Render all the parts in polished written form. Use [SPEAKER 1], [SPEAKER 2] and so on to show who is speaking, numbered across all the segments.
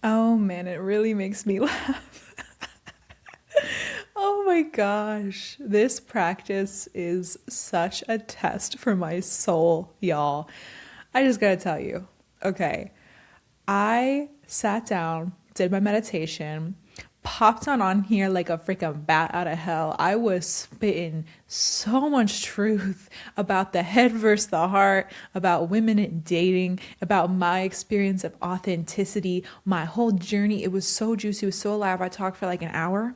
[SPEAKER 1] Oh man, it really makes me laugh. Oh my gosh. This practice is such a test for my soul, y'all. I just gotta tell you. Okay. I sat down, did my meditation, popped on here like a freaking bat out of hell. I was spitting so much truth about the head versus the heart, about women and dating, about my experience of authenticity, my whole journey. It was so juicy, it was so alive. I talked for like an hour.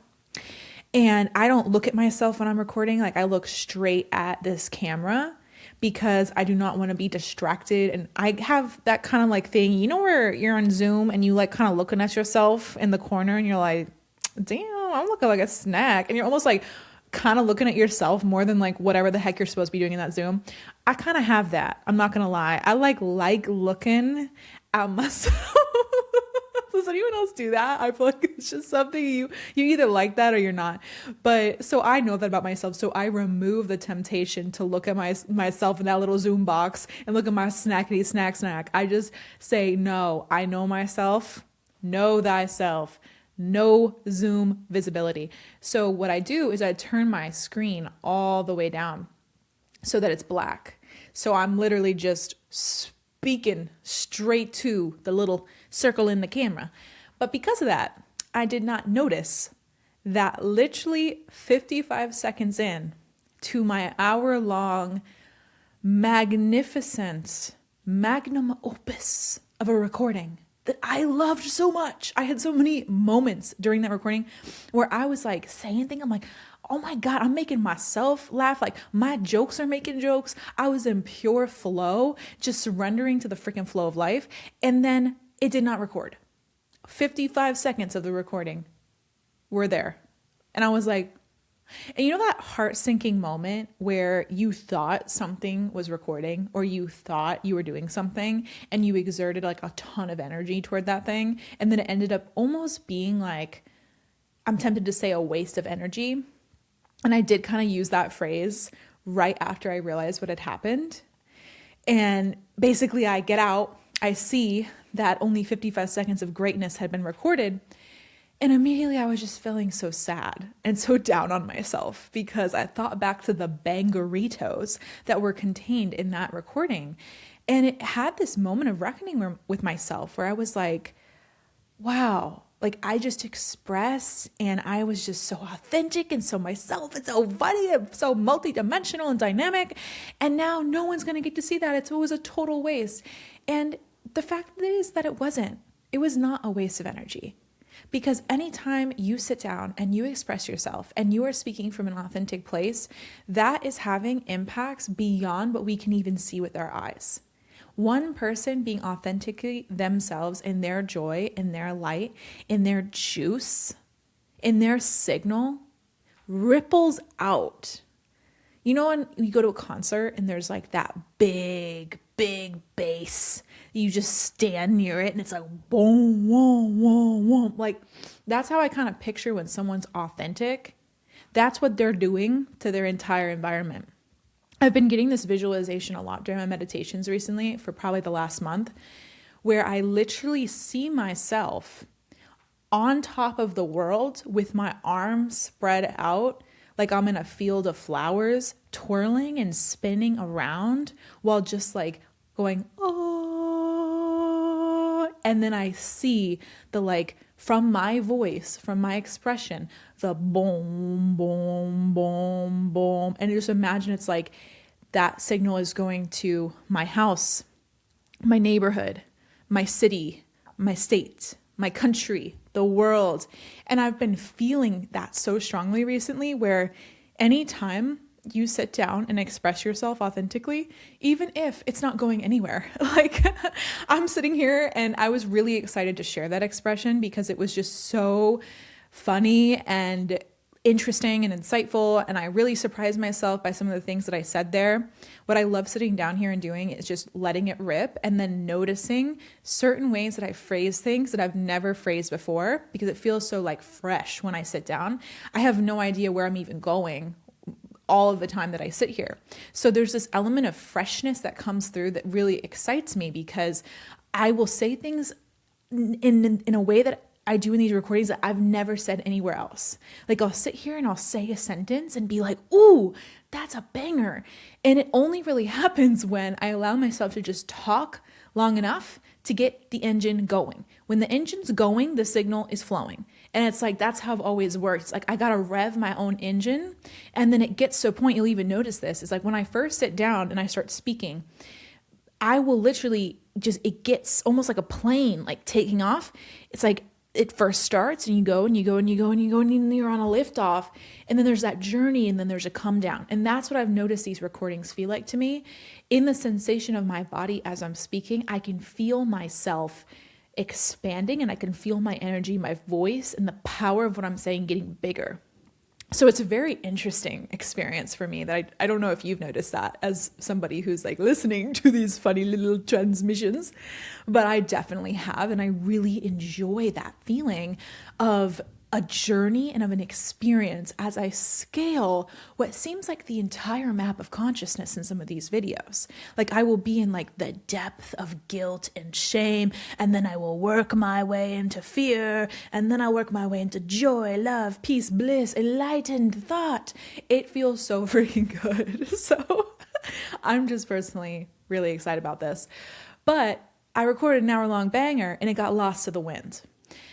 [SPEAKER 1] And I don't look at myself when I'm recording. Like I look straight at this camera because I do not want to be distracted. And I have that kind of like thing, you know, where you're on Zoom and you like kind of looking at yourself in the corner and you're like, damn, I'm looking like a snack. And you're almost like kind of looking at yourself more than like whatever the heck you're supposed to be doing in that Zoom. I kind of have that. I'm not going to lie. I like looking at myself. Does anyone else do that? I feel like it's just something you either like that or you're not. But so I know that about myself. So I remove the temptation to look at myself in that little Zoom box and look at my snackety snack. I just say, no, I know myself. Know thyself. No Zoom visibility. So what I do is I turn my screen all the way down so that it's black. So I'm literally just speaking straight to the little circle in the camera. But because of that, I did not notice that literally 55 seconds in to my hour long, magnificent magnum opus of a recording that I loved so much. I had so many moments during that recording where I was like saying things. I'm like, oh my God, I'm making myself laugh. Like my jokes are making jokes. I was in pure flow, just surrendering to the freaking flow of life. And then it did not record. 55 seconds of the recording were there. And I was like, and you know that heart sinking moment where you thought something was recording or you thought you were doing something and you exerted like a ton of energy toward that thing. And then it ended up almost being like, I'm tempted to say a waste of energy. And I did kind of use that phrase right after I realized what had happened. And basically I get out, I see that only 55 seconds of greatness had been recorded. And immediately I was just feeling so sad and so down on myself because I thought back to the bangeritos that were contained in that recording. And it had this moment of reckoning with myself where I was like, wow, like I just expressed and I was just so authentic and so myself and so funny and so multidimensional and dynamic. And now no one's going to get to see that. It was a total waste. And the fact is that it wasn't. It was not a waste of energy. Because anytime you sit down and you express yourself and you are speaking from an authentic place, that is having impacts beyond what we can even see with our eyes. One person being authentically themselves in their joy, in their light, in their juice, in their signal, ripples out. You know, when you go to a concert and there's like that big bass, you just stand near it and it's like boom, boom, boom, boom. Like that's how I kind of picture when someone's authentic. That's what they're doing to their entire environment. I've been getting this visualization a lot during my meditations recently for probably the last month, where I literally see myself on top of the world with my arms spread out like I'm in a field of flowers, twirling and spinning around while just like going, oh. And then I see the like, from my voice, from my expression, the boom, boom, boom, boom. And just imagine it's like that signal is going to my house, my neighborhood, my city, my state, my country, the world. And I've been feeling that so strongly recently where anytime you sit down and express yourself authentically, even if it's not going anywhere, like I'm sitting here and I was really excited to share that expression because it was just so funny and interesting and insightful. And I really surprised myself by some of the things that I said there. What I love sitting down here and doing is just letting it rip and then noticing certain ways that I phrase things that I've never phrased before because it feels so like fresh when I sit down. I have no idea where I'm even going all of the time that I sit here. So there's this element of freshness that comes through that really excites me because I will say things in a way that I do in these recordings that I've never said anywhere else. Like I'll sit here and I'll say a sentence and be like, ooh, that's a banger. And it only really happens when I allow myself to just talk long enough to get the engine going. When the engine's going, the signal is flowing. And it's like, that's how I've always worked. It's like, I got to rev my own engine. And then it gets to a point, you'll even notice this. It's like when I first sit down and I start speaking, I will literally just, it gets almost like a plane, like taking off. It's like it first starts and you go and you go and you go and you go and you're on a lift off. And then there's that journey and then there's a come down. And that's what I've noticed these recordings feel like to me. In the sensation of my body as I'm speaking, I can feel myself expanding and I can feel my energy, my voice, and the power of what I'm saying getting bigger. So it's a very interesting experience for me that I don't know if you've noticed that as somebody who's like listening to these funny little transmissions, but I definitely have. And I really enjoy that feeling of a journey and of an experience as I scale what seems like the entire map of consciousness in some of these videos. Like I will be in like the depth of guilt and shame, and then I will work my way into fear, and then I'll work my way into joy, love, peace, bliss, enlightened thought. It feels so freaking good. So I'm just personally really excited about this. But I recorded an hour-long banger and it got lost to the wind.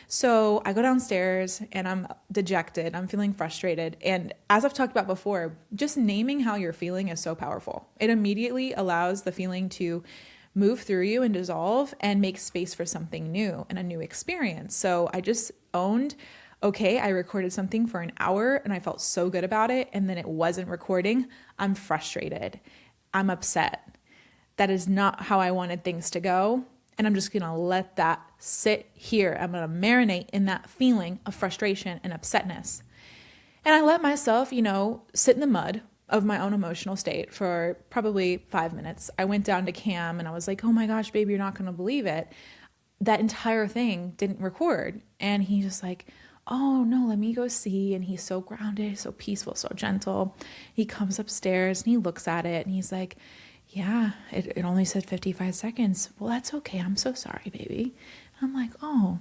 [SPEAKER 1] So I go downstairs and I'm dejected. I'm feeling frustrated. And as I've talked about before, just naming how you're feeling is so powerful. It immediately allows the feeling to move through you and dissolve and make space for something new and a new experience. So I just owned, okay, I recorded something for an hour and I felt so good about it. And then it wasn't recording. I'm frustrated. I'm upset. That is not how I wanted things to go. And I'm just going to let that sit here. I'm going to marinate in that feeling of frustration and upsetness. And I let myself, sit in the mud of my own emotional state for probably 5 minutes. I went down to Cam and I was like, oh my gosh, baby, you're not going to believe it. That entire thing didn't record. And he's just like, oh no, let me go see. And he's so grounded, so peaceful, so gentle. He comes upstairs and he looks at it and he's like, yeah, it only said 55 seconds. Well, that's okay. I'm so sorry, baby. And I'm like, oh,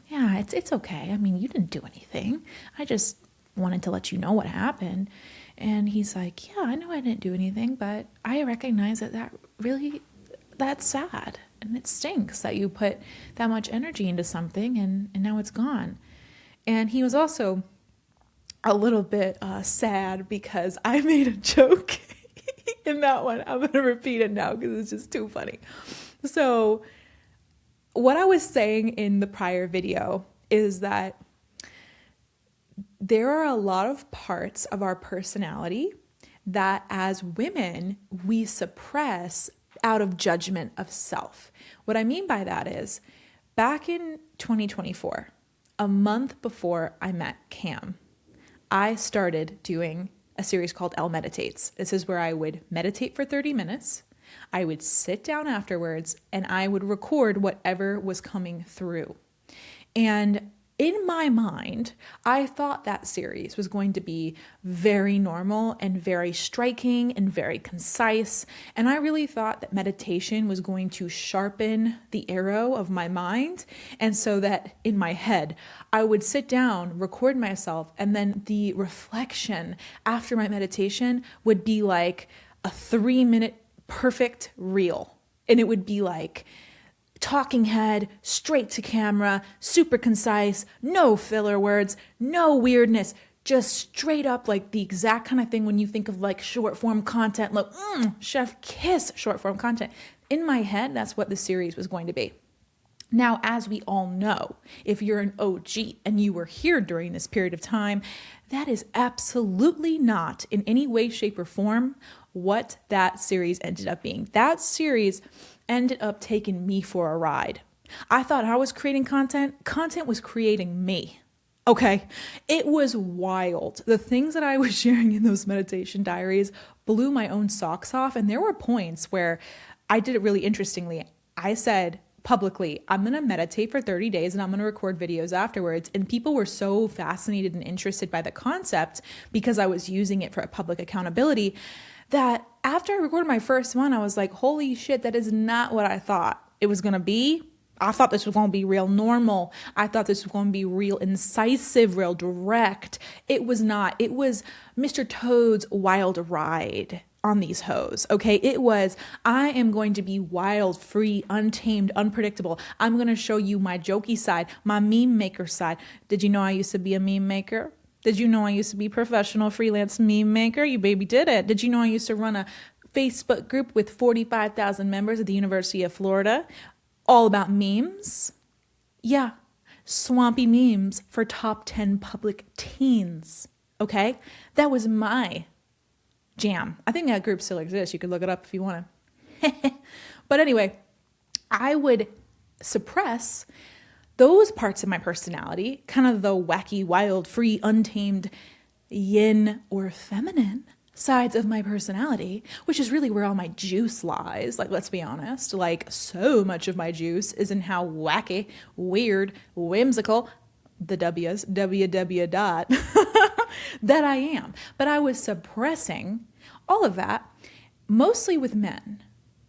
[SPEAKER 1] yeah, it's okay. I mean, you didn't do anything. I just wanted to let you know what happened. And he's like, yeah, I know I didn't do anything, but I recognize that's sad. And it stinks that you put that much energy into something and now it's gone. And he was also a little bit sad because I made a joke in that one. I'm going to repeat it now because it's just too funny. So what I was saying in the prior video is that there are a lot of parts of our personality that as women, we suppress out of judgment of self. What I mean by that is back in 2024, a month before I met Cam, I started doing a series called Elle Meditates. This is where I would meditate for 30 minutes. I would sit down afterwards and I would record whatever was coming through. And in my mind, I thought that series was going to be very normal and very striking and very concise. And I really thought that meditation was going to sharpen the arrow of my mind. And so that in my head, I would sit down, record myself, and then the reflection after my meditation would be like a 3-minute perfect reel. And it would be like, talking head, straight to camera, super concise, no filler words, no weirdness, just straight up like the exact kind of thing when you think of like short form content, like chef kiss short form content. In my head, that's what the series was going to be. Now, as we all know, if you're an OG and you were here during this period of time, that is absolutely not in any way, shape, or form what that series ended up being. That series ended up taking me for a ride. I thought I was creating content. Content was creating me. Okay. It was wild. The things that I was sharing in those meditation diaries blew my own socks off. And there were points where I did it really interestingly. I said publicly, I'm going to meditate for 30 days and I'm going to record videos afterwards. And people were so fascinated and interested by the concept because I was using it for a public accountability that after I recorded my first one, I was like, holy shit, that is not what I thought it was going to be. I thought this was going to be real normal. I thought this was going to be real incisive, real direct. It was not. It was Mr. Toad's wild ride on these hoes. Okay. It was, I am going to be wild, free, untamed, unpredictable. I'm going to show you my jokey side, my meme maker side. Did you know I used to be a meme maker? Did you know I used to be a professional freelance meme maker? You baby did it. Did you know I used to run a Facebook group with 45,000 members at the University of Florida, all about memes? Yeah, swampy memes for top 10 public teens. Okay, that was my jam. I think that group still exists. You could look it up if you want to. But anyway, I would suppress those parts of my personality, kind of the wacky, wild, free, untamed, yin or feminine sides of my personality, which is really where all my juice lies. Like, let's be honest, like so much of my juice is in how wacky, weird, whimsical, the W's, WW dot, that I am. But I was suppressing all of that, mostly with men.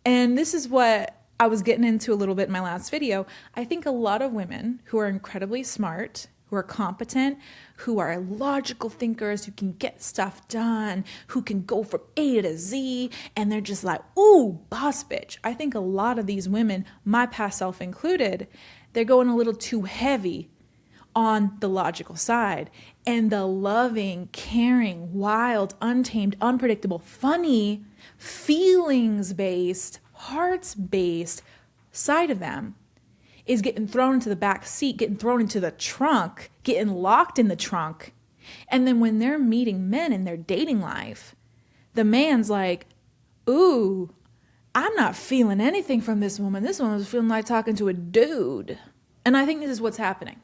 [SPEAKER 1] And this is what I was getting into a little bit in my last video. I think a lot of women who are incredibly smart, who are competent, who are logical thinkers, who can get stuff done, who can go from A to Z, and they're just like, ooh, boss bitch. I think a lot of these women, my past self included, they're going a little too heavy on the logical side. And the loving, caring, wild, untamed, unpredictable, funny, feelings-based, hearts-based side of them is getting thrown into the back seat, getting thrown into the trunk, getting locked in the trunk. And then when they're meeting men in their dating life, the man's like, ooh, I'm not feeling anything from this woman. This woman's feeling like talking to a dude. And I think this is what's happening.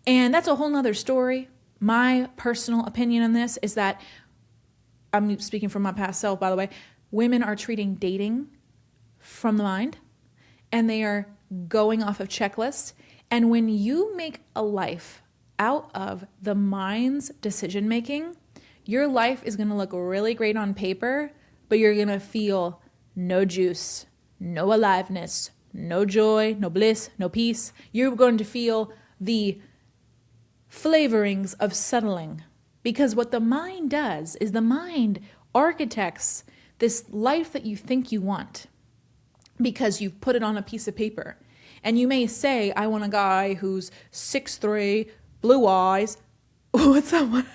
[SPEAKER 1] And that's a whole nother story. My personal opinion on this is that, I'm speaking from my past self, by the way, women are treating dating from the mind, and they are going off of checklists. And when you make a life out of the mind's decision making, your life is going to look really great on paper, but you're going to feel no juice, no aliveness, no joy, no bliss, no peace. You're going to feel the flavorings of settling, because what the mind does is the mind architects this life that you think you want because you've put it on a piece of paper. And you may say, I want a guy who's 6'3", blue eyes. What's that one?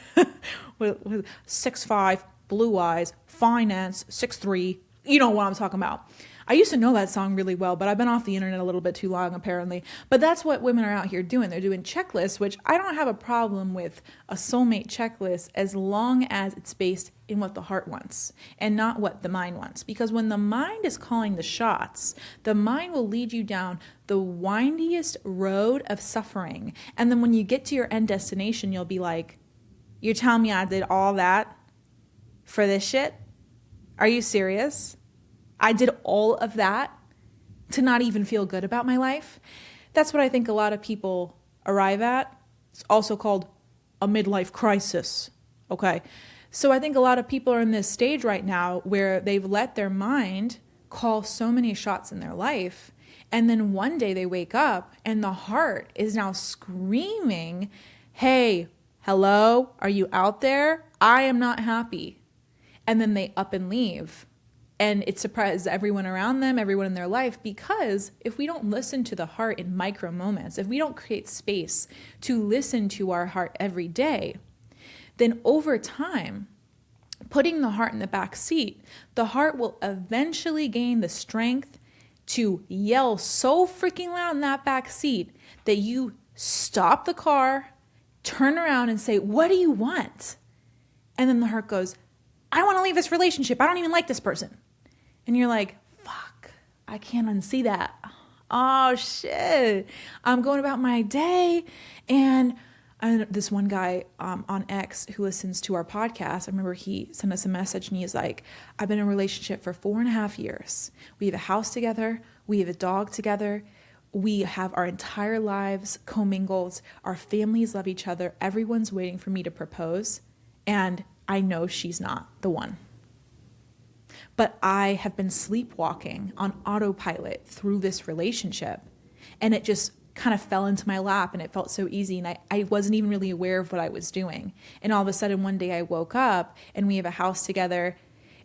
[SPEAKER 1] 6'5", blue eyes, finance, 6'3". You know what I'm talking about. I used to know that song really well, but I've been off the internet a little bit too long, apparently. But that's what women are out here doing. They're doing checklists, which I don't have a problem with a soulmate checklist as long as it's based in what the heart wants and not what the mind wants. Because when the mind is calling the shots, the mind will lead you down the windiest road of suffering. And then when you get to your end destination, you'll be like, you're telling me I did all that for this shit? Are you serious? I did all of that to not even feel good about my life. That's what I think a lot of people arrive at. It's also called a midlife crisis. Okay. So I think a lot of people are in this stage right now where they've let their mind call so many shots in their life. And then one day they wake up and the heart is now screaming, hey, hello, are you out there? I am not happy. And then they up and leave. And it surprises everyone around them, everyone in their life, because if we don't listen to the heart in micro moments, if we don't create space to listen to our heart every day, then over time, putting the heart in the back seat, the heart will eventually gain the strength to yell so freaking loud in that back seat that you stop the car, turn around and say, what do you want? And then the heart goes, I want to leave this relationship. I don't even like this person. And you're like, fuck, I can't unsee that. Oh shit. I'm going about my day. And this one guy on X who listens to our podcast, I remember he sent us a message and he's like, I've been in a relationship for 4.5 years. We have a house together. We have a dog together. We have our entire lives commingled. Our families love each other. Everyone's waiting for me to propose. And I know she's not the one. But I have been sleepwalking on autopilot through this relationship. And it just kind of fell into my lap and it felt so easy. And I wasn't even really aware of what I was doing. And all of a sudden one day I woke up and we have a house together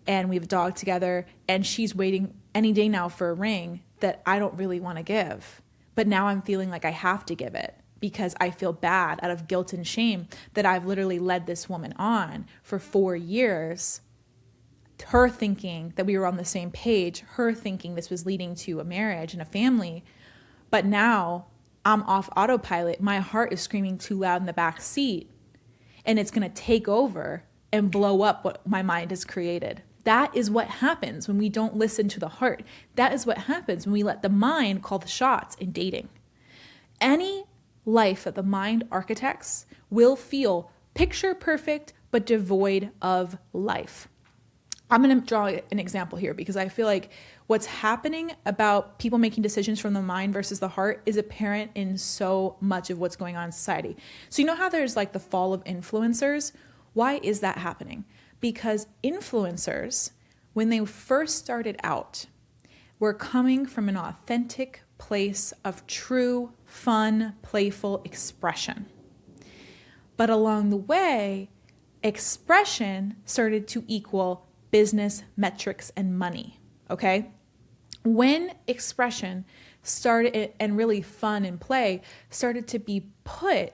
[SPEAKER 1] and we have a dog together, and she's waiting any day now for a ring that I don't really want to give. But now I'm feeling like I have to give it because I feel bad out of guilt and shame that I've literally led this woman on for 4 years. Her thinking that we were on the same page, her thinking this was leading to a marriage and a family. But now I'm off autopilot. My heart is screaming too loud in the back seat, and it's going to take over and blow up what my mind has created. That is what happens when we don't listen to the heart. That is what happens when we let the mind call the shots in dating. Any life that the mind architects will feel picture perfect, but devoid of life. I'm going to draw an example here because I feel like what's happening about people making decisions from the mind versus the heart is apparent in so much of what's going on in society. So you know how there's like the fall of influencers? Why is that happening? Because influencers, when they first started out, were coming from an authentic place of true, fun, playful expression. But along the way, expression started to equal business metrics and money, okay? When expression started and really fun and play started to be put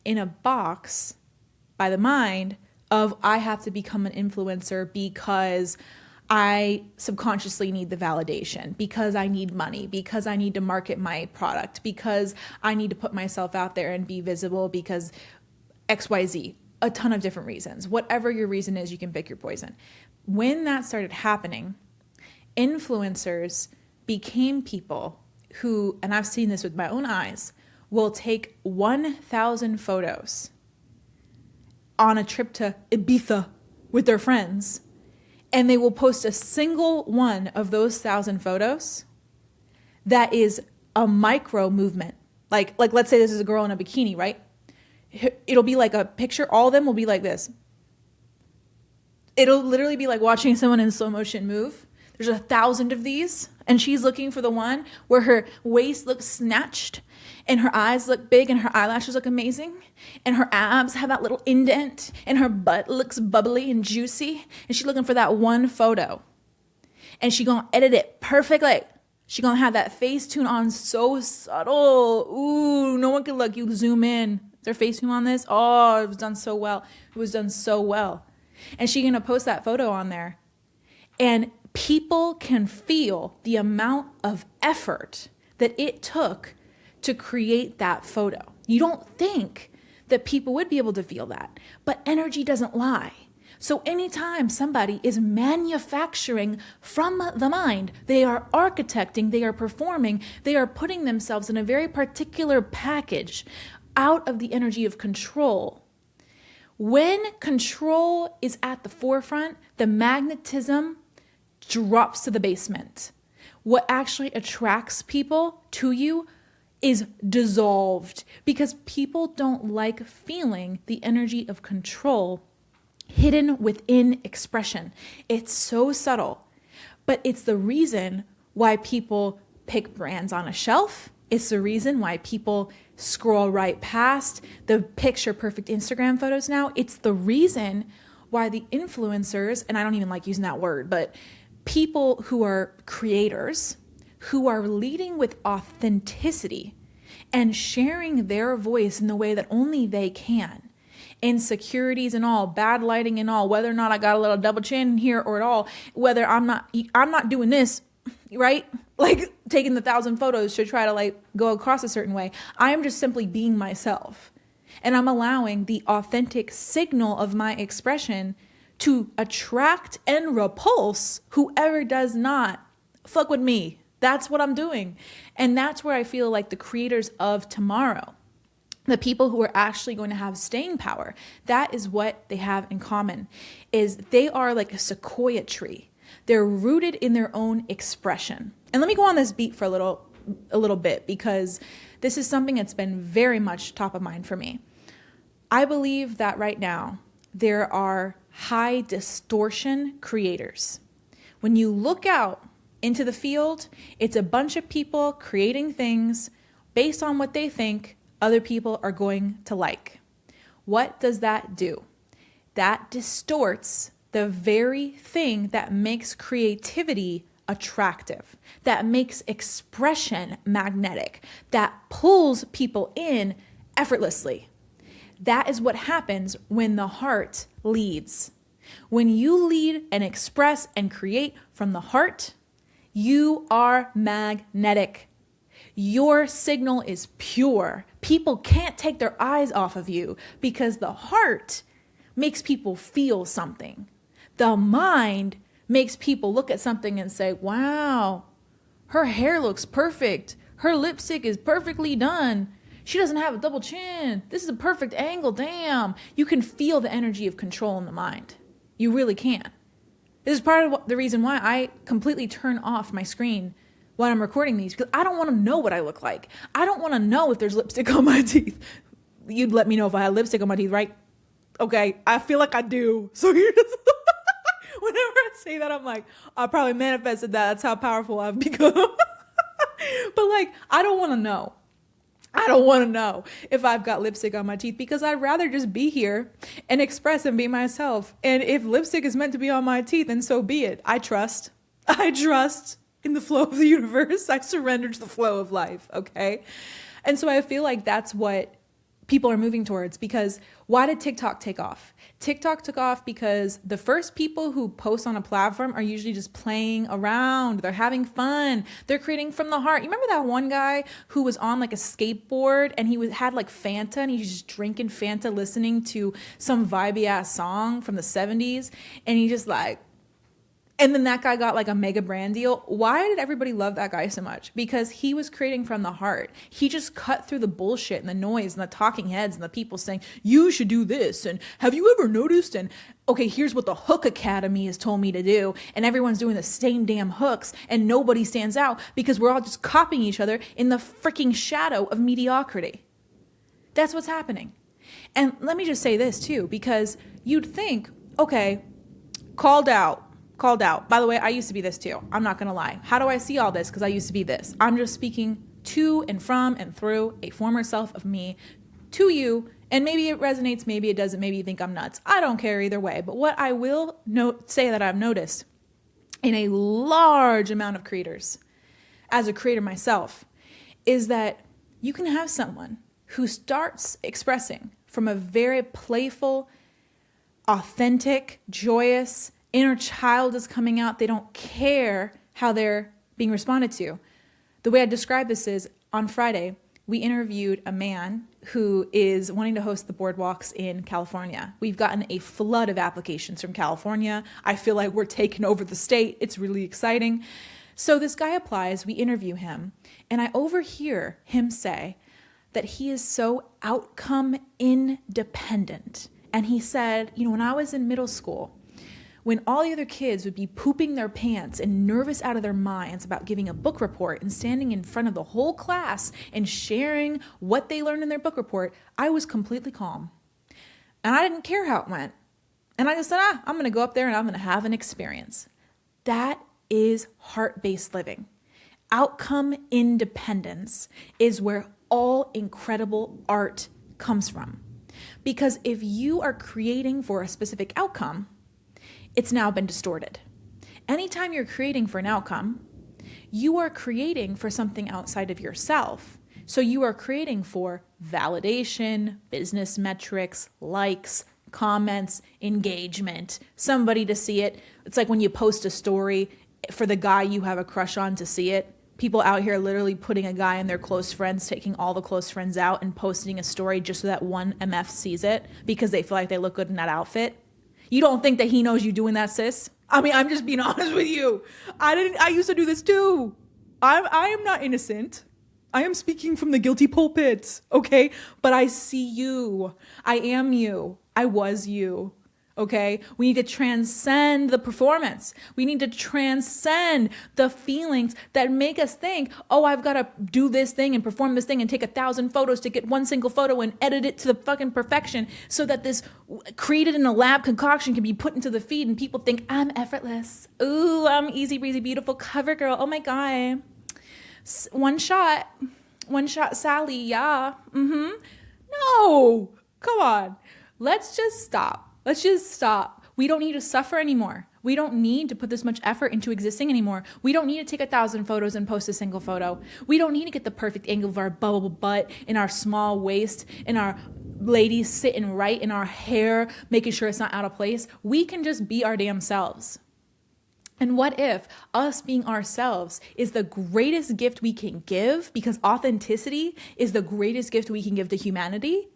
[SPEAKER 1] in a box by the mind of I have to become an influencer because I subconsciously need the validation, because I need money, because I need to market my product, because I need to put myself out there and be visible because XYZ, a ton of different reasons. Whatever your reason is, you can pick your poison. When that started happening, influencers became people who, and I've seen this with my own eyes, will take 1,000 photos on a trip to Ibiza with their friends, and they will post a single one of those 1,000 photos that is a micro movement. Like let's say this is a girl in a bikini, right? It'll be like a picture. All of them will be like this. It'll literally be like watching someone in slow motion move. There's 1,000 of these, and she's looking for the one where her waist looks snatched and her eyes look big and her eyelashes look amazing and her abs have that little indent and her butt looks bubbly and juicy, and she's looking for that one photo. And she's going to edit it perfectly. She's going to have that Facetune on so subtle. Ooh, no one can look. You zoom in. Is there Facetune on this? Oh, it was done so well. It was done so well. And she's going to post that photo on there. And people can feel the amount of effort that it took to create that photo. You don't think that people would be able to feel that, but energy doesn't lie. So anytime somebody is manufacturing from the mind, they are architecting, they are performing, they are putting themselves in a very particular package out of the energy of control. When control is at the forefront, the magnetism drops to the basement. What actually attracts people to you is dissolved because people don't like feeling the energy of control hidden within expression. It's so subtle, but it's the reason why people pick brands on a shelf. It's the reason why people scroll right past the picture perfect Instagram photos now. It's the reason why the influencers, and I don't even like using that word, but people who are creators, who are leading with authenticity and sharing their voice in the way that only they can. Insecurities and all, bad lighting and all, whether or not I got a little double chin here or at all, whether I'm not doing this, right? Like taking the 1,000 photos to try to like go across a certain way. I am just simply being myself. And I'm allowing the authentic signal of my expression to attract and repulse whoever does not fuck with me. That's what I'm doing. And that's where I feel like the creators of tomorrow, the people who are actually going to have staying power, that is what they have in common, is they are like a sequoia tree. They're rooted in their own expression. And let me go on this beat for a little bit, because this is something that's been very much top of mind for me. I believe that right now there are high distortion creators. When you look out into the field, it's a bunch of people creating things based on what they think other people are going to like. What does that do? That distorts the very thing that makes creativity attractive, that makes expression magnetic, that pulls people in effortlessly. That is what happens when the heart leads. When you lead and express and create from the heart, you are magnetic. Your signal is pure. People can't take their eyes off of you because the heart makes people feel something. The mind makes people look at something and say, wow, her hair looks perfect. Her lipstick is perfectly done. She doesn't have a double chin. This is a perfect angle. Damn. You can feel the energy of control in the mind. You really can. This is part of the reason why I completely turn off my screen when I'm recording these, because I don't want to know what I look like. I don't want to know if there's lipstick on my teeth. You'd let me know if I had lipstick on my teeth, right? Okay, I feel like I do. So you're just, whenever I say that, I'm like, I probably manifested that. That's how powerful I've become. But like, I don't want to know. I don't want to know if I've got lipstick on my teeth because I'd rather just be here and express and be myself. And if lipstick is meant to be on my teeth, then so be it. I trust in the flow of the universe. I surrender to the flow of life. Okay. And so I feel like that's what people are moving towards, because why did TikTok take off? TikTok took off because the first people who post on a platform are usually just playing around. They're having fun. They're creating from the heart. You remember that one guy who was on like a skateboard and had like Fanta and he's just drinking Fanta, listening to some vibey ass song from the 70s. And he just like, and then that guy got like a mega brand deal. Why did everybody love that guy so much? Because he was creating from the heart. He just cut through the bullshit and the noise and the talking heads and the people saying, you should do this. And have you ever noticed? And okay, here's what the Hook Academy has told me to do. And everyone's doing the same damn hooks and nobody stands out because we're all just copying each other in the freaking shadow of mediocrity. That's what's happening. And let me just say this too, because you'd think, okay, called out. By the way, I used to be this too. I'm not going to lie. How do I see all this? Because I used to be this. I'm just speaking to and from and through a former self of me to you. And maybe it resonates, maybe it doesn't, maybe you think I'm nuts. I don't care either way. But what I will say that I've noticed in a large amount of creators, as a creator myself, is that you can have someone who starts expressing from a very playful, authentic, joyous, inner child is coming out. They don't care how they're being responded to. The way I describe this is, on Friday, we interviewed a man who is wanting to host the boardwalks in California. We've gotten a flood of applications from California. I feel like we're taking over the state. It's really exciting. So this guy applies, we interview him, and I overhear him say that he is so outcome independent. And he said, when I was in middle school, when all the other kids would be pooping their pants and nervous out of their minds about giving a book report and standing in front of the whole class and sharing what they learned in their book report, I was completely calm. And I didn't care how it went. And I just said, I'm going to go up there and I'm going to have an experience. That is heart-based living. Outcome independence is where all incredible art comes from. Because if you are creating for a specific outcome, it's now been distorted. Anytime you're creating for an outcome, you are creating for something outside of yourself. So you are creating for validation, business metrics, likes, comments, engagement, somebody to see it. It's like when you post a story for the guy you have a crush on to see it. People out here literally putting a guy in their close friends, taking all the close friends out and posting a story just so that one MF sees it because they feel like they look good in that outfit. You don't think that he knows you doing that, sis? I mean, I'm just being honest with you. I used to do this too. I am not innocent. I am speaking from the guilty pulpit, okay? But I see you. I am you. I was you, okay? We need to transcend the performance. We need to transcend the feelings that make us think, oh, I've got to do this thing and perform this thing and take 1,000 photos to get one single photo and edit it to the fucking perfection so that this created in a lab concoction can be put into the feed and people think I'm effortless. Ooh, I'm easy breezy, beautiful cover girl. Oh my God. One shot. One shot Sally, yeah. No, come on. Let's just stop. Let's just stop. We don't need to suffer anymore. We don't need to put this much effort into existing anymore. We don't need to take 1,000 photos and post a single photo. We don't need to get the perfect angle of our bubble butt in our small waist, in our ladies sitting right in our hair, making sure it's not out of place. We can just be our damn selves. And what if us being ourselves is the greatest gift we can give, because authenticity is the greatest gift we can give to humanity,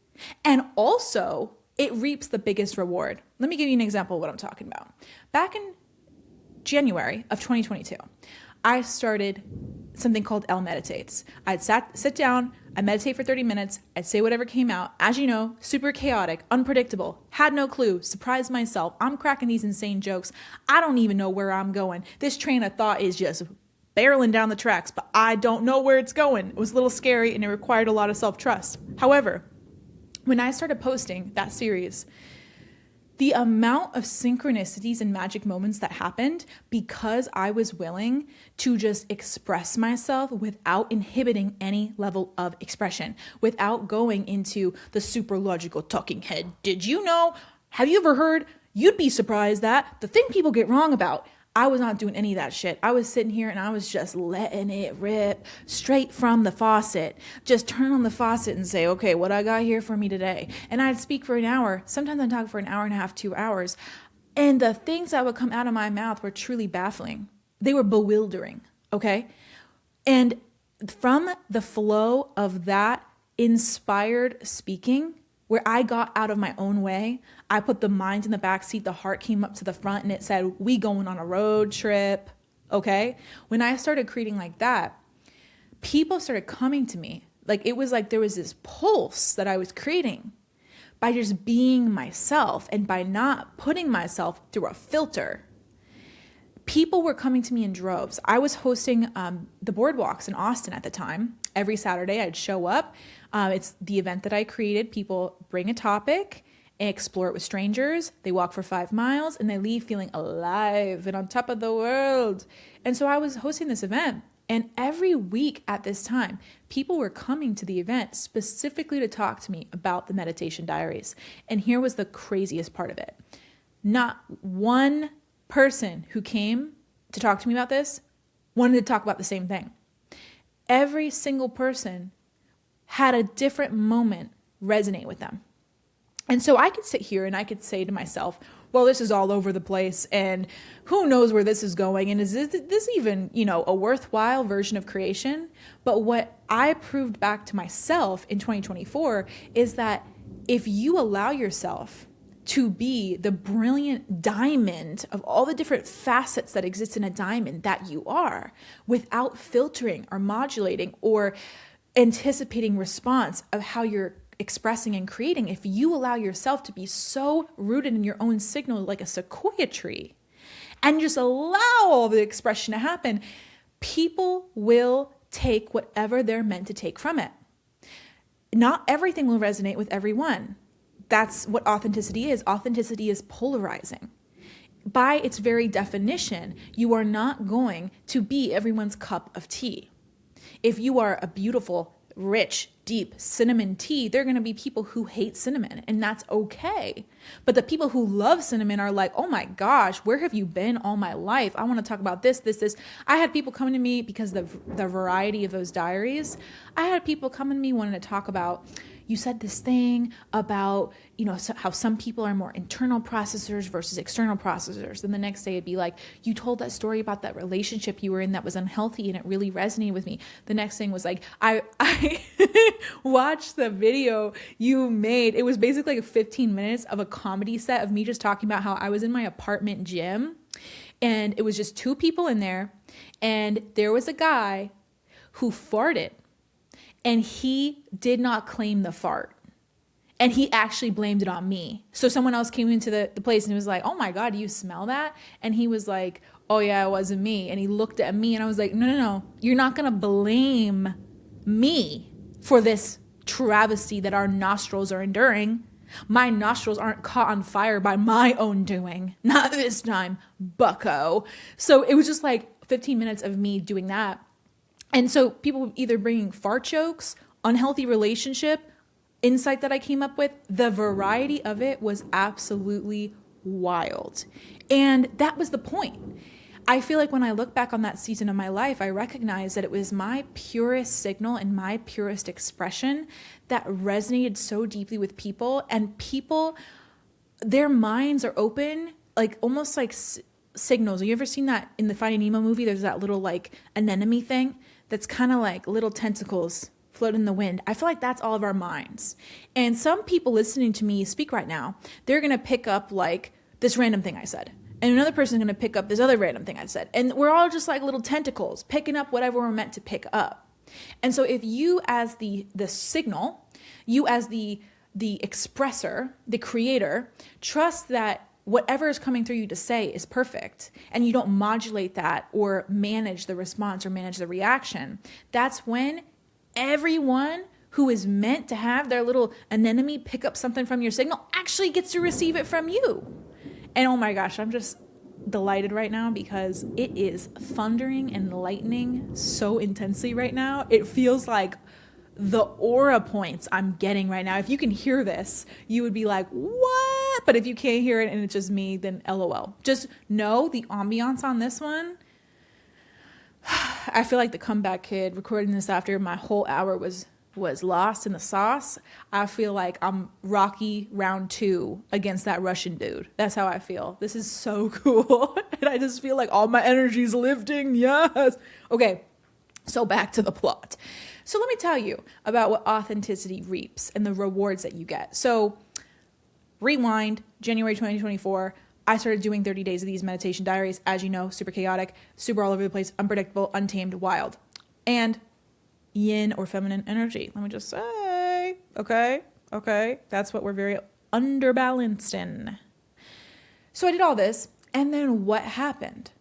[SPEAKER 1] and also it reaps the biggest reward. Let me give you an example of what I'm talking about. Back in January of 2022, I started something called L Meditates. I'd sit down, I meditate for 30 minutes, I'd say whatever came out. As you know, super chaotic, unpredictable, had no clue, surprised myself. I'm cracking these insane jokes. I don't even know where I'm going. This train of thought is just barreling down the tracks, but I don't know where it's going. It was a little scary and it required a lot of self-trust. However, when I started posting that series, the amount of synchronicities and magic moments that happened because I was willing to just express myself without inhibiting any level of expression, without going into the super logical talking head. Did you know? Have you ever heard? You'd be surprised that the thing people get wrong about. I was not doing any of that shit. I was sitting here and I was just letting it rip straight from the faucet. Just turn on the faucet and say, okay, what I got here for me today? And I'd speak for an hour. Sometimes I'd talk for an hour and a half, 2 hours. And the things that would come out of my mouth were truly baffling. They were bewildering, okay? And from the flow of that inspired speaking, where I got out of my own way, I put the mind in the back seat, the heart came up to the front, and it said, we going on a road trip, okay? When I started creating like that, people started coming to me. Like it was like there was this pulse that I was creating by just being myself and by not putting myself through a filter. People were coming to me in droves. I was hosting the boardwalks in Austin at the time. Every Saturday I'd show up. It's the event that I created. People bring a topic and explore it with strangers. They walk for 5 miles and they leave feeling alive and on top of the world. And so I was hosting this event. And every week at this time, people were coming to the event specifically to talk to me about the meditation diaries. And here was the craziest part of it. Not one person who came to talk to me about this wanted to talk about the same thing. Every single person had a different moment resonate with them. And so I could sit here and I could say to myself, well, this is all over the place and who knows where this is going. And is this even, a worthwhile version of creation? But what I proved back to myself in 2024 is that if you allow yourself to be the brilliant diamond of all the different facets that exist in a diamond that you are, without filtering or modulating or anticipating response of how you're expressing and creating, if you allow yourself to be so rooted in your own signal like a sequoia tree and just allow all the expression to happen, people will take whatever they're meant to take from it. Not everything will resonate with everyone. That's what authenticity is. Authenticity is polarizing. By its very definition, you are not going to be everyone's cup of tea. If you are a beautiful, rich, deep cinnamon tea, there are going to be people who hate cinnamon, and that's okay. But the people who love cinnamon are like, oh my gosh, where have you been all my life? I want to talk about this. I had people coming to me because the variety of those diaries. I had people coming to me wanting to talk about, you said this thing about, how some people are more internal processors versus external processors. And the next day it'd be like, you told that story about that relationship you were in that was unhealthy and it really resonated with me. The next thing was like, I watched the video you made. It was basically like 15 minutes of a comedy set of me just talking about how I was in my apartment gym and it was just 2 people in there. And there was a guy who farted. And he did not claim the fart. And he actually blamed it on me. So someone else came into the place and he was like, oh my God, do you smell that? And he was like, oh yeah, it wasn't me. And he looked at me and I was like, no. You're not going to blame me for this travesty that our nostrils are enduring. My nostrils aren't caught on fire by my own doing. Not this time, bucko. So it was just like 15 minutes of me doing that. And so people either bringing fart jokes, unhealthy relationship, insight that I came up with, the variety of it was absolutely wild. And that was the point. I feel like when I look back on that season of my life, I recognize that it was my purest signal and my purest expression that resonated so deeply with people. And people, their minds are open, like almost like signals. Have you ever seen that in the Finding Nemo movie? There's that little like anemone thing that's kind of like little tentacles float in the wind. I feel like that's all of our minds. And some people listening to me speak right now, they're going to pick up like this random thing I said. And another person is going to pick up this other random thing I said. And we're all just like little tentacles picking up whatever we're meant to pick up. And so if you as the signal, you as the expressor, the creator, trust that whatever is coming through you to say is perfect, and you don't modulate that or manage the response or manage the reaction, that's when everyone who is meant to have their little anemone pick up something from your signal actually gets to receive it from you. And oh my gosh, I'm just delighted right now because it is thundering and lightning so intensely right now. It feels like the aura points I'm getting right now. If you can hear this, you would be like, what? But if you can't hear it and it's just me, then LOL. Just know the ambiance on this one. I feel like the comeback kid recording this after my whole hour was lost in the sauce. I feel like I'm Rocky round 2 against that Russian dude. That's how I feel. This is so cool. And I just feel like all my energy's lifting. Yes. Okay. So back to the plot. So let me tell you about what authenticity reaps and the rewards that you get. So rewind, January 2024, I started doing 30 days of these meditation diaries. As you know, super chaotic, super all over the place, unpredictable, untamed, wild. And yin or feminine energy. Let me just say, okay, that's what we're very underbalanced in. So I did all this, and then what happened?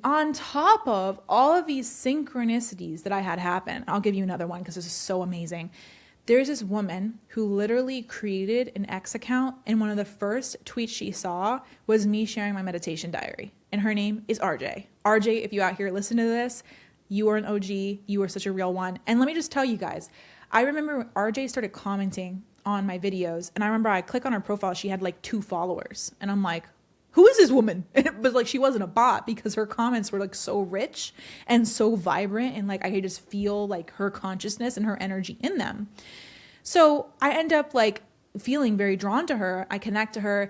[SPEAKER 1] On top of all of these synchronicities that I had happen, I'll give you another one because this is so amazing. There's this woman who literally created an X account, and one of the first tweets she saw was me sharing my meditation diary. And her name is RJ. RJ, if you out here listen to this, you are an OG. You are such a real one. And let me just tell you guys, I remember RJ started commenting on my videos, and I remember I click on her profile. She had like 2 followers, and I'm like, who is this woman? But like, she wasn't a bot because her comments were like so rich and so vibrant, and like I could just feel like her consciousness and her energy in them. So I end up like feeling very drawn to her. I connect to her.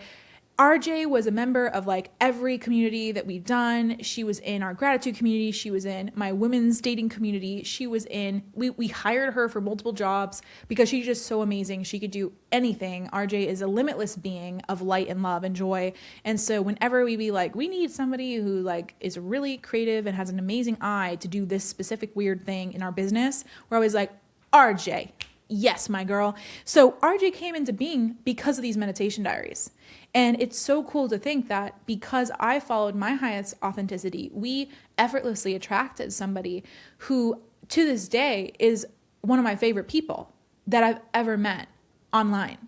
[SPEAKER 1] RJ was a member of like every community that we've done. She was in our gratitude community. She was in my women's dating community. She was in, we hired her for multiple jobs because she's just so amazing. She could do anything. RJ is a limitless being of light and love and joy. And so whenever we be like, we need somebody who like is really creative and has an amazing eye to do this specific weird thing in our business, we're always like, RJ. Yes, my girl. So RJ came into being because of these meditation diaries. And it's so cool to think that because I followed my highest authenticity, we effortlessly attracted somebody who to this day is one of my favorite people that I've ever met online.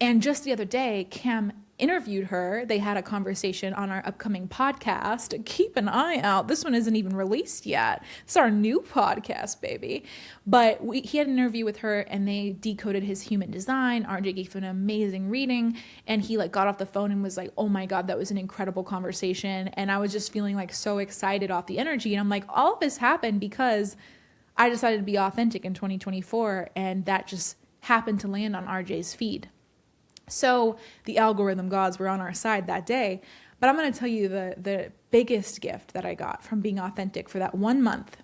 [SPEAKER 1] And just the other day, Cam interviewed her. They had a conversation on our upcoming podcast. Keep an eye out. This one isn't even released yet. It's our new podcast, baby. But he had an interview with her, and they decoded his human design. RJ gave an amazing reading, and he like got off the phone and was like, oh my God, that was an incredible conversation. And I was just feeling like so excited off the energy. And I'm like, all of this happened because I decided to be authentic in 2024, and that just happened to land on RJ's feed. So the algorithm gods were on our side that day. But I'm going to tell you the biggest gift that I got from being authentic for that 1 month.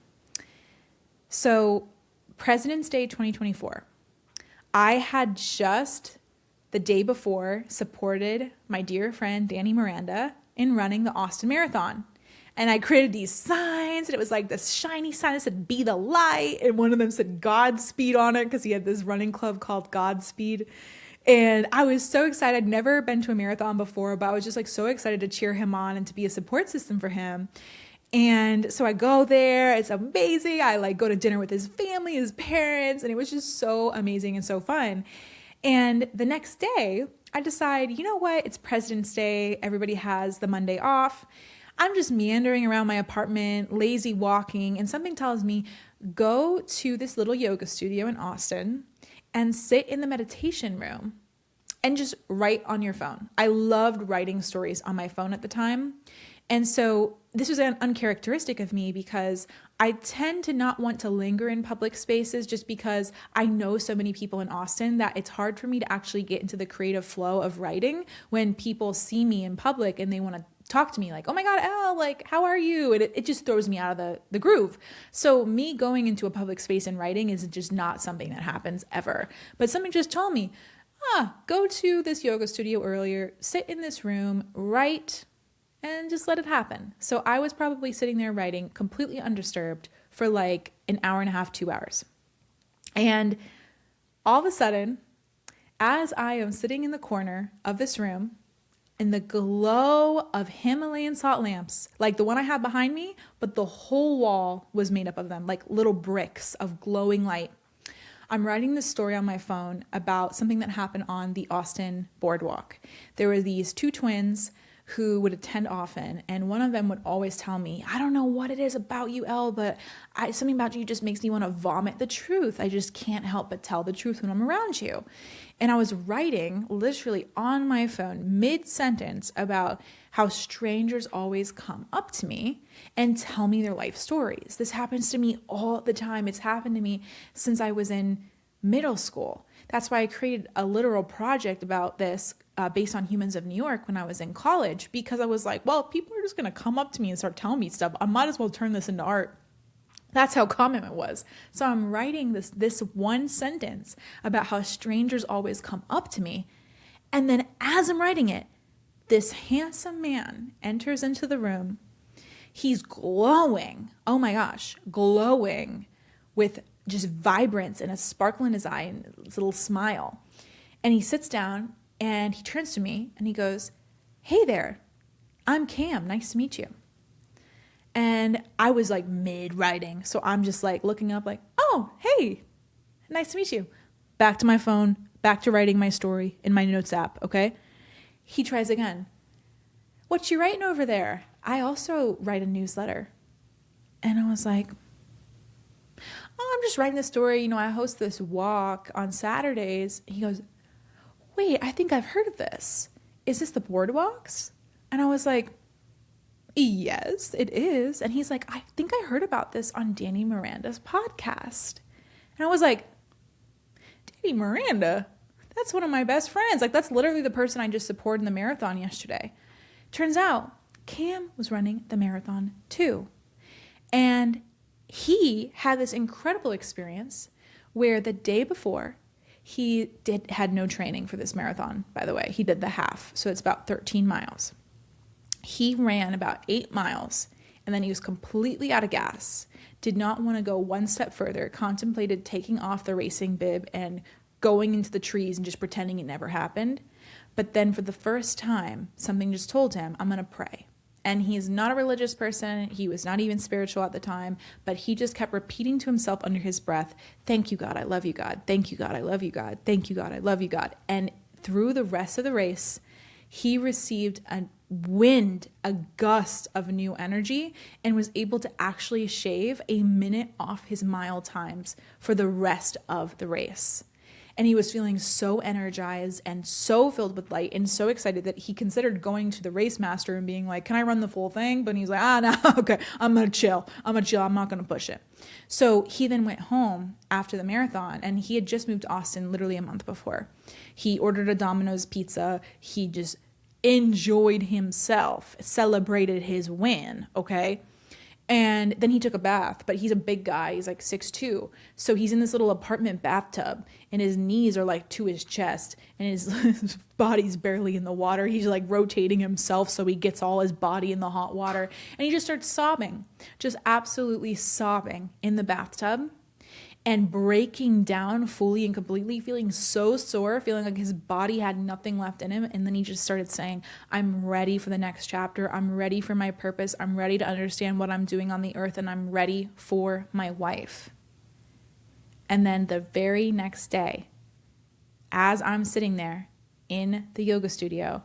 [SPEAKER 1] So President's Day 2024, I had just the day before supported my dear friend Danny Miranda in running the Austin Marathon. And I created these signs, and it was like this shiny sign that said, be the light. And one of them said Godspeed on it because he had this running club called Godspeed. And I was so excited. I'd never been to a marathon before, but I was just like so excited to cheer him on and to be a support system for him. And so I go there. It's amazing. I like go to dinner with his family, his parents, and it was just so amazing and so fun. And the next day, I decide, you know what? It's President's Day. Everybody has the Monday off. I'm just meandering around my apartment, lazy walking, and something tells me, go to this little yoga studio in Austin and sit in the meditation room and just write on your phone. I loved writing stories on my phone at the time. And so this was uncharacteristic of me because I tend to not want to linger in public spaces just because I know so many people in Austin that it's hard for me to actually get into the creative flow of writing when people see me in public and they want to talk to me like, oh my God, Elle, like, how are you? And it just throws me out of the groove. So me going into a public space and writing is just not something that happens ever. But something just told me, go to this yoga studio earlier, sit in this room, write, and just let it happen. So I was probably sitting there writing completely undisturbed for like an hour and a half, 2 hours. And all of a sudden, as I am sitting in the corner of this room, in the glow of Himalayan salt lamps, like the one I have behind me, but the whole wall was made up of them, like little bricks of glowing light. I'm writing this story on my phone about something that happened on the Austin boardwalk. There were these two twins who would attend often, and one of them would always tell me, I don't know what it is about you, Elle, but something about you just makes me want to vomit the truth. I just can't help but tell the truth when I'm around you. And I was writing literally on my phone mid-sentence about how strangers always come up to me and tell me their life stories. This happens to me all the time. It's happened to me since I was in middle school. That's why I created a literal project about this based on Humans of New York when I was in college, because I was like, well, if people are just going to come up to me and start telling me stuff, I might as well turn this into art. That's how common it was. So I'm writing this one sentence about how strangers always come up to me. And then as I'm writing it, this handsome man enters into the room. He's glowing. Oh my gosh, glowing with just vibrance and a sparkle in his eye and this little smile. And he sits down and he turns to me and he goes, hey there, I'm Cam. Nice to meet you. And I was like mid-writing. So I'm just like looking up like, oh, hey, nice to meet you. Back to my phone, back to writing my story in my notes app, okay? He tries again. What you writing over there? I also write a newsletter. And I was like, oh, I'm just writing this story. You know, I host this walk on Saturdays. He goes, wait, I think I've heard of this. Is this the boardwalks? And I was like, yes, it is. And he's like, I think I heard about this on Danny Miranda's podcast. And I was like, Danny Miranda? That's one of my best friends. Like, that's literally the person I just supported in the marathon yesterday. Turns out Cam was running the marathon too. And he had this incredible experience where the day before, he had no training for this marathon, by the way. He did the half, so it's about 13 miles. He ran about 8 miles, and then he was completely out of gas, did not want to go one step further, contemplated taking off the racing bib and going into the trees and just pretending it never happened. But then for the first time, something just told him, I'm going to pray. And he's not a religious person. He was not even spiritual at the time, but he just kept repeating to himself under his breath, thank you, God, I love you, God. Thank you, God, I love you, God. Thank you, God, I love you, God. And through the rest of the race, he received a wind, a gust of new energy, and was able to actually shave a minute off his mile times for the rest of the race. And he was feeling so energized and so filled with light and so excited that he considered going to the race master and being like, can I run the full thing? But he's like, no, okay, I'm going to chill. I'm not going to push it. So he then went home after the marathon, and he had just moved to Austin literally a month before. He ordered a Domino's pizza. He just enjoyed himself, celebrated his win, okay? And then he took a bath, but he's a big guy. He's like 6'2". So he's in this little apartment bathtub, and his knees are like to his chest, and his body's barely in the water. He's like rotating himself so he gets all his body in the hot water. And he just starts sobbing, just absolutely sobbing in the bathtub and breaking down fully and completely, feeling so sore, feeling like his body had nothing left in him. And then he just started saying, I'm ready for the next chapter. I'm ready for my purpose. I'm ready to understand what I'm doing on the earth, and I'm ready for my wife. And then the very next day, as I'm sitting there in the yoga studio,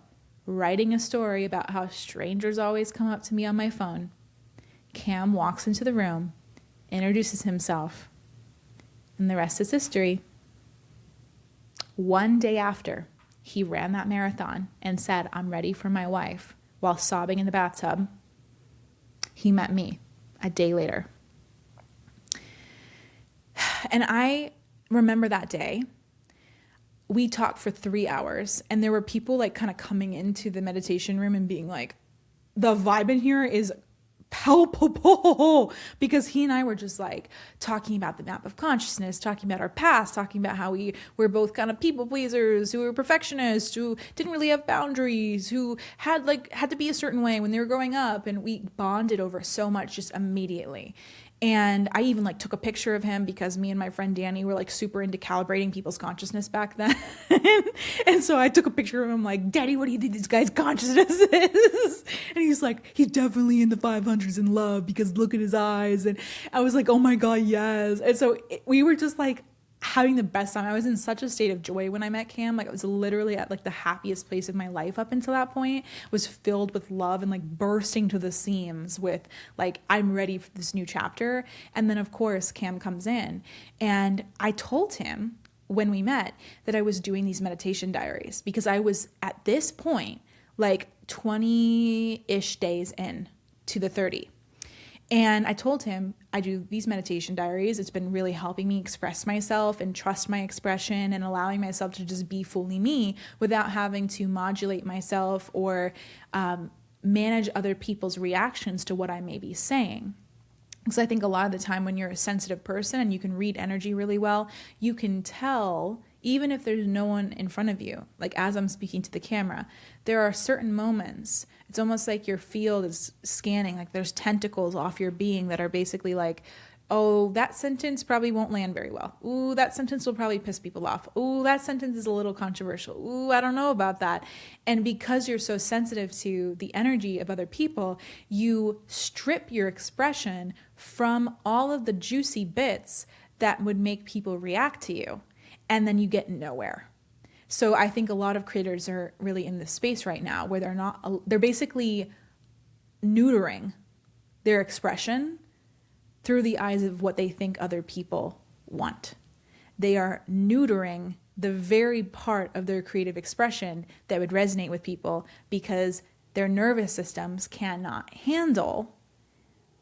[SPEAKER 1] writing a story about how strangers always come up to me on my phone, Cam walks into the room, introduces himself, and the rest is history. One day after he ran that marathon and said, "I'm ready for my wife," while sobbing in the bathtub, he met me a day later. And I remember that day, we talked for 3 hours, and there were people like kind of coming into the meditation room and being like, the vibe in here is palpable, because he and I were just like talking about the map of consciousness, talking about our past, talking about how we're both kind of people pleasers, who were perfectionists, who didn't really have boundaries, who had to be a certain way when they were growing up, and we bonded over so much just immediately. And I even like took a picture of him because me and my friend Danny were like super into calibrating people's consciousness back then. And so I took a picture of him like, "Daddy, what do you think this guy's consciousness is?" And he's like, "He's definitely in the 500s in love because look at his eyes." And I was like, "Oh my God, yes." And so we were just like having the best time. I was in such a state of joy when I met Cam. Like, I was literally at like the happiest place of my life up until that point. It was filled with love and like bursting to the seams with like, I'm ready for this new chapter. And then of course Cam comes in, and I told him when we met that I was doing these meditation diaries because I was at this point like 20-ish days in to the 30. And I told him, I do these meditation diaries. It's been really helping me express myself and trust my expression and allowing myself to just be fully me without having to modulate myself or manage other people's reactions to what I may be saying. Because I think a lot of the time when you're a sensitive person and you can read energy really well, you can tell, even if there's no one in front of you, like as I'm speaking to the camera, there are certain moments. It's almost like your field is scanning, like there's tentacles off your being that are basically like, "Oh, that sentence probably won't land very well. Ooh, that sentence will probably piss people off. Ooh, that sentence is a little controversial. Ooh, I don't know about that." And because you're so sensitive to the energy of other people, you strip your expression from all of the juicy bits that would make people react to you. And then you get nowhere. So I think a lot of creators are really in this space right now where they're basically neutering their expression through the eyes of what they think other people want. They are neutering the very part of their creative expression that would resonate with people because their nervous systems cannot handle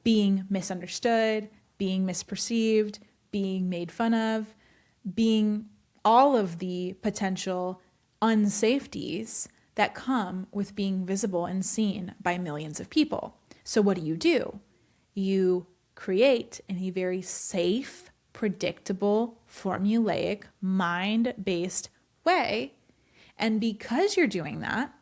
[SPEAKER 1] being misunderstood, being misperceived, being made fun of, being all of the potential unsafeties that come with being visible and seen by millions of people. So what do? You create in a very safe, predictable, formulaic, mind-based way. And because you're doing that,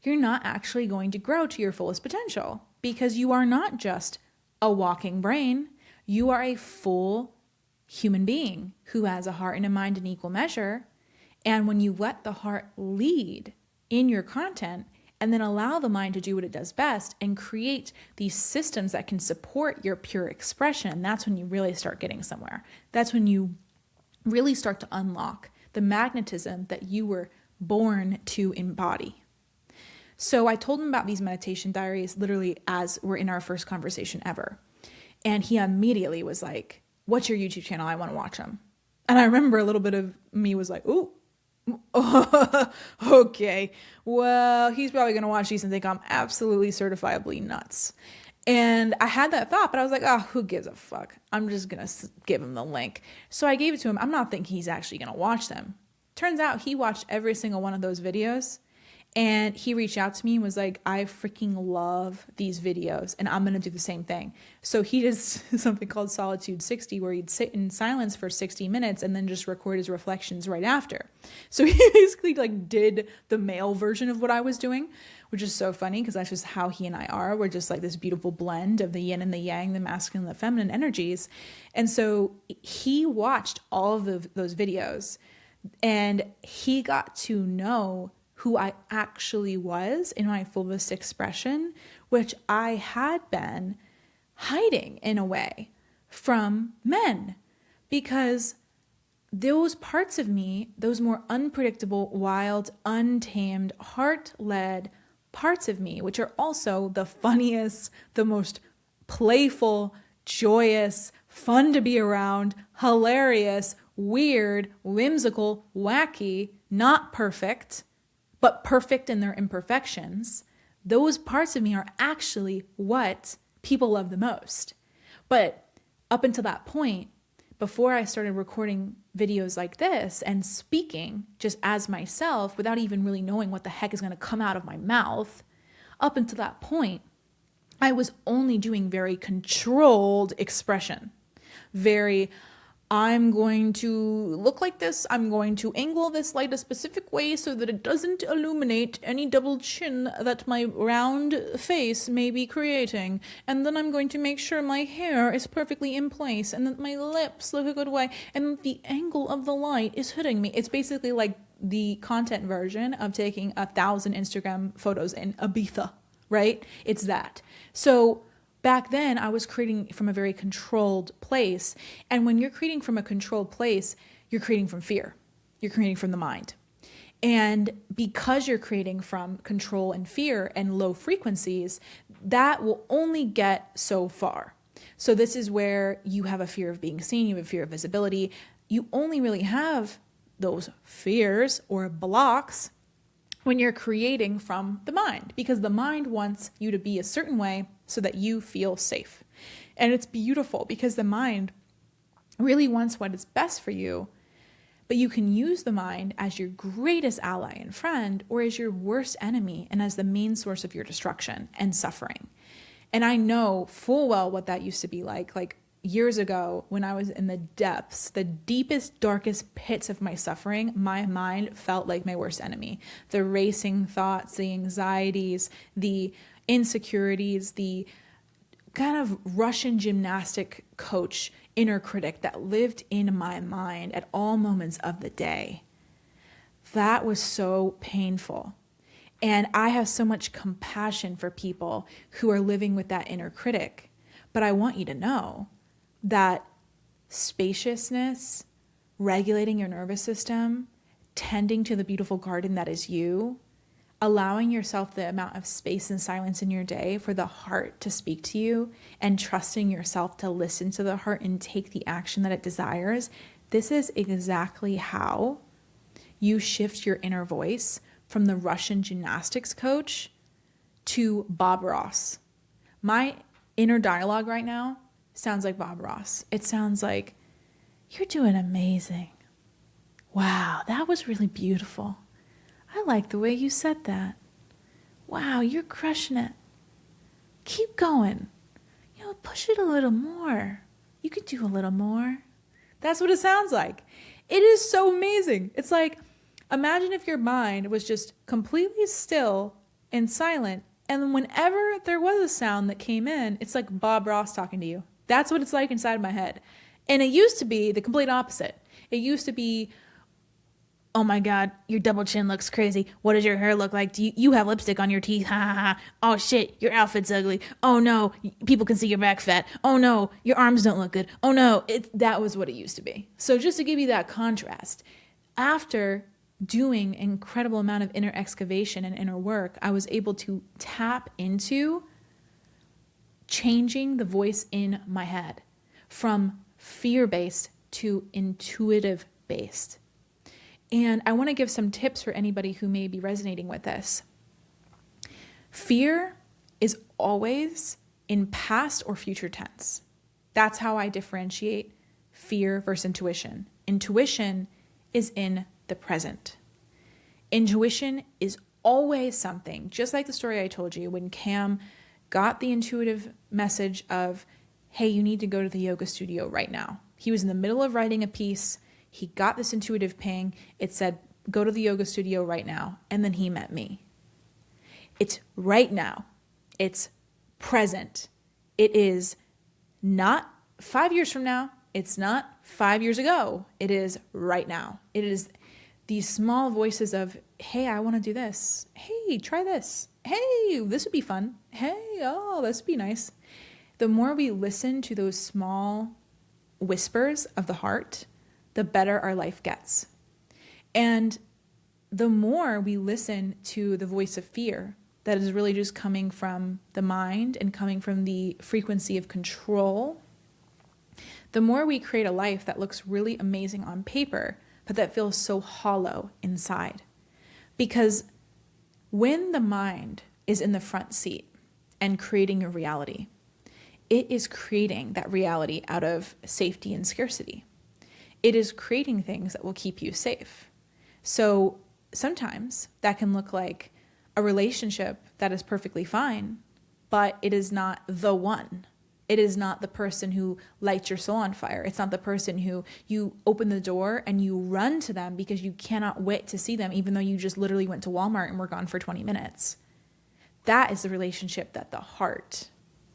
[SPEAKER 1] you're not actually going to grow to your fullest potential because you are not just a walking brain. You are a full human being who has a heart and a mind in equal measure. And when you let the heart lead in your content and then allow the mind to do what it does best and create these systems that can support your pure expression, that's when you really start getting somewhere. That's when you really start to unlock the magnetism that you were born to embody. So I told him about these meditation diaries literally as we're in our first conversation ever. And he immediately was like, "What's your YouTube channel? I want to watch them." And I remember a little bit of me was like, "Ooh, okay. Well, he's probably going to watch these and think I'm absolutely certifiably nuts." And I had that thought, but I was like, "Oh, who gives a fuck? I'm just going to give him the link." So I gave it to him. I'm not thinking he's actually going to watch them. Turns out he watched every single one of those videos. And he reached out to me and was like, "I freaking love these videos and I'm going to do the same thing." So he does something called Solitude 60 where he'd sit in silence for 60 minutes and then just record his reflections right after. So he basically like did the male version of what I was doing, which is so funny because that's just how he and I are. We're just like this beautiful blend of the yin and the yang, the masculine and the feminine energies. And so he watched all of those videos and he got to know who I actually was in my fullest expression, which I had been hiding in a way from men. Because those parts of me, those more unpredictable, wild, untamed, heart-led parts of me, which are also the funniest, the most playful, joyous, fun to be around, hilarious, weird, whimsical, wacky, not perfect, but perfect in their imperfections. Those parts of me are actually what people love the most. But up until that point, before I started recording videos like this and speaking just as myself without even really knowing what the heck is going to come out of my mouth, up until that point, I was only doing very controlled expression. Very, I'm going to look like this. I'm going to angle this light a specific way so that it doesn't illuminate any double chin that my round face may be creating. And then I'm going to make sure my hair is perfectly in place and that my lips look a good way and that the angle of the light is hitting me. It's basically like the content version of taking 1,000 Instagram photos in Ibiza, right? It's that. So back then, I was creating from a very controlled place. And when you're creating from a controlled place, you're creating from fear. You're creating from the mind. And because you're creating from control and fear and low frequencies, that will only get so far. So this is where you have a fear of being seen, you have a fear of visibility. You only really have those fears or blocks when you're creating from the mind, because the mind wants you to be a certain way so that you feel safe. And it's beautiful because the mind really wants what is best for you, but you can use the mind as your greatest ally and friend or as your worst enemy and as the main source of your destruction and suffering. And I know full well what that used to be like years ago when I was in the depths, the deepest, darkest pits of my suffering, my mind felt like my worst enemy. The racing thoughts, the anxieties, the insecurities, the kind of Russian gymnastic coach inner critic that lived in my mind at all moments of the day. That was so painful. And I have so much compassion for people who are living with that inner critic. But I want you to know that spaciousness, regulating your nervous system, tending to the beautiful garden that is you, allowing yourself the amount of space and silence in your day for the heart to speak to you, and trusting yourself to listen to the heart and take the action that it desires, this is exactly how you shift your inner voice from the Russian gymnastics coach to Bob Ross. My inner dialogue right now sounds like Bob Ross. It sounds like, you're doing amazing. Wow, that was really beautiful. I like the way you said that. Wow, you're crushing it. Keep going. Push it a little more. You could do a little more. That's what it sounds like. It is so amazing. It's like, imagine if your mind was just completely still and silent, and whenever there was a sound that came in, it's like Bob Ross talking to you. That's what it's like inside my head. And it used to be the complete opposite. It used to be, oh my God, your double chin looks crazy. What does your hair look like? Do you have lipstick on your teeth? Ha ha ha. Oh shit, your outfit's ugly. Oh no, people can see your back fat. Oh no, your arms don't look good. Oh no, that was what it used to be. So just to give you that contrast, after doing an incredible amount of inner excavation and inner work, I was able to tap into changing the voice in my head from fear-based to intuitive-based. And I want to give some tips for anybody who may be resonating with this. Fear is always in past or future tense. That's how I differentiate fear versus intuition. Intuition is in the present. Intuition is always something, just like the story I told you when Cam got the intuitive message of, hey, you need to go to the yoga studio right now. He was in the middle of writing a piece. He got this intuitive ping. It said, go to the yoga studio right now. And then he met me. It's right now. It's present. It is not 5 years from now. It's not 5 years ago. It is right now. It is these small voices of, hey, I want to do this. Hey, try this. Hey, this would be fun. Hey, oh, this would be nice. The more we listen to those small whispers of the heart, the better our life gets. And the more we listen to the voice of fear that is really just coming from the mind and coming from the frequency of control, the more we create a life that looks really amazing on paper, but that feels so hollow inside. Because when the mind is in the front seat and creating a reality, it is creating that reality out of safety and scarcity. It is creating things that will keep you safe. So sometimes that can look like a relationship that is perfectly fine, but it is not the one. It is not the person who lights your soul on fire. It's not the person who you open the door and you run to them because you cannot wait to see them, even though you just literally went to Walmart and were gone for 20 minutes. That is the relationship that the heart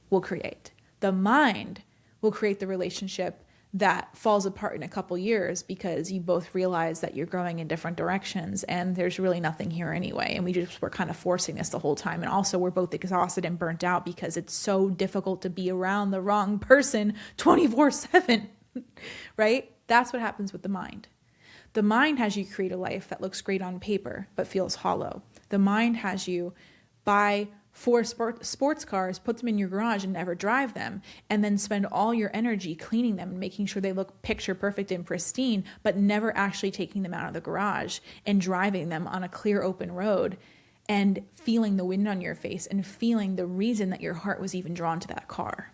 [SPEAKER 1] will create. The mind will create the relationship that falls apart in a couple years because you both realize that you're growing in different directions and there's really nothing here anyway. And we're kind of forcing this the whole time. And also we're both exhausted and burnt out because it's so difficult to be around the wrong person 24/7, right? That's what happens with the mind. The mind has you create a life that looks great on paper, but feels hollow. The mind has you buy 4 sports cars, put them in your garage and never drive them, and then spend all your energy cleaning them and making sure they look picture perfect and pristine, but never actually taking them out of the garage and driving them on a clear open road and feeling the wind on your face and feeling the reason that your heart was even drawn to that car.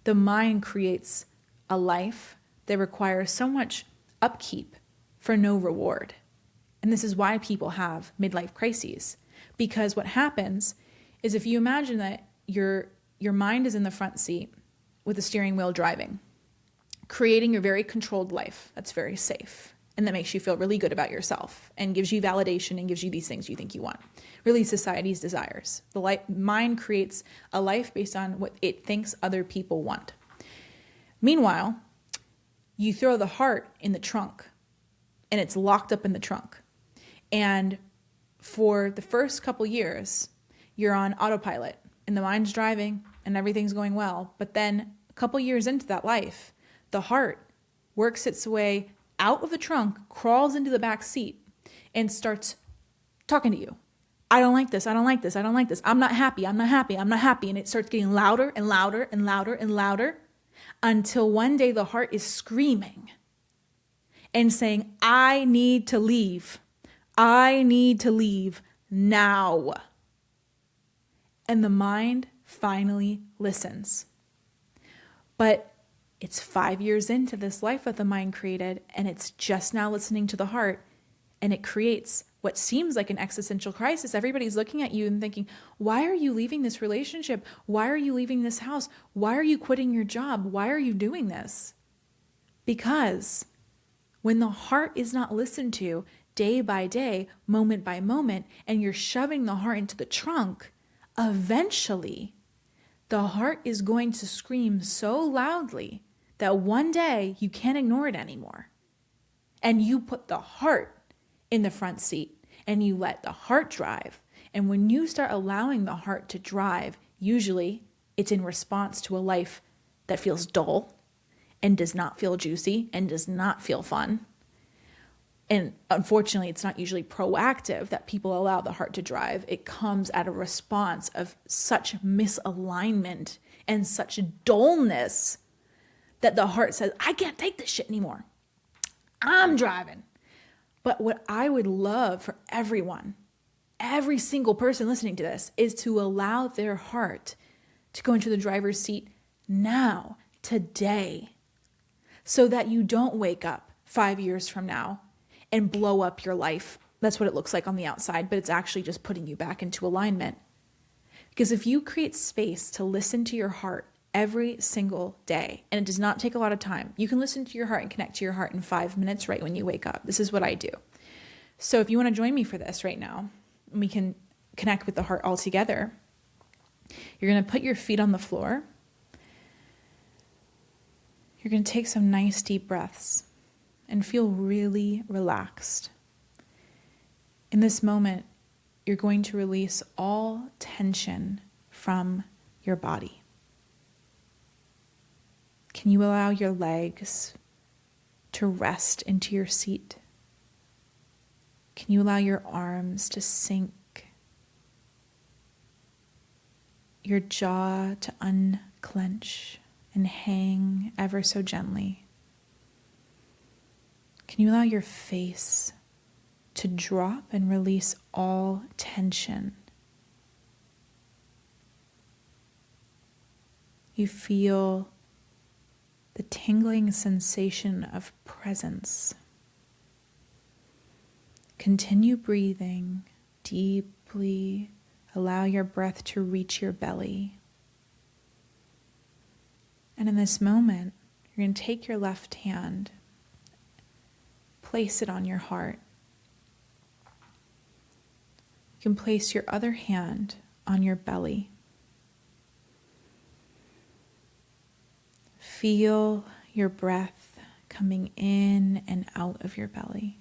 [SPEAKER 1] The mind creates a life that requires so much upkeep for no reward. And this is why people have midlife crises. Because what happens is if you imagine that your mind is in the front seat with the steering wheel driving, creating a very controlled life that's very safe and that makes you feel really good about yourself and gives you validation and gives you these things you think you want. Really society's desires. The mind creates a life based on what it thinks other people want. Meanwhile, you throw the heart in the trunk and it's locked up in the trunk. And for the first couple years, you're on autopilot and the mind's driving and everything's going well. But then a couple years into that life, the heart works its way out of the trunk, crawls into the back seat and starts talking to you. I don't like this. I don't like this. I don't like this. I'm not happy. I'm not happy. I'm not happy. And it starts getting louder and louder and louder and louder until one day the heart is screaming and saying, I need to leave. I need to leave now. And the mind finally listens. But it's 5 years into this life that the mind created, and it's just now listening to the heart, and it creates what seems like an existential crisis. Everybody's looking at you and thinking, why are you leaving this relationship? Why are you leaving this house? Why are you quitting your job? Why are you doing this? Because when the heart is not listened to day by day, moment by moment, and you're shoving the heart into the trunk, eventually the heart is going to scream so loudly that one day you can't ignore it anymore. And you put the heart in the front seat and you let the heart drive. And when you start allowing the heart to drive, usually it's in response to a life that feels dull and does not feel juicy and does not feel fun. And unfortunately, it's not usually proactive that people allow the heart to drive. It comes at a response of such misalignment and such dullness that the heart says, I can't take this shit anymore. I'm driving. But what I would love for everyone, every single person listening to this, is to allow their heart to go into the driver's seat now, today, so that you don't wake up 5 years from now and blow up your life. That's what it looks like on the outside, but it's actually just putting you back into alignment. Because if you create space to listen to your heart every single day, and it does not take a lot of time, you can listen to your heart and connect to your heart in 5 minutes right when you wake up. This is what I do. So if you want to join me for this right now, we can connect with the heart all together. You're going to put your feet on the floor. You're going to take some nice deep breaths and feel really relaxed. In this moment, you're going to release all tension from your body. Can you allow your legs to rest into your seat? Can you allow your arms to sink, your jaw to unclench and hang ever so gently? Can you allow your face to drop and release all tension? You feel the tingling sensation of presence. Continue breathing deeply. Allow your breath to reach your belly. And in this moment, you're going to take your left hand, place it on your heart. You can place your other hand on your belly. Feel your breath coming in and out of your belly.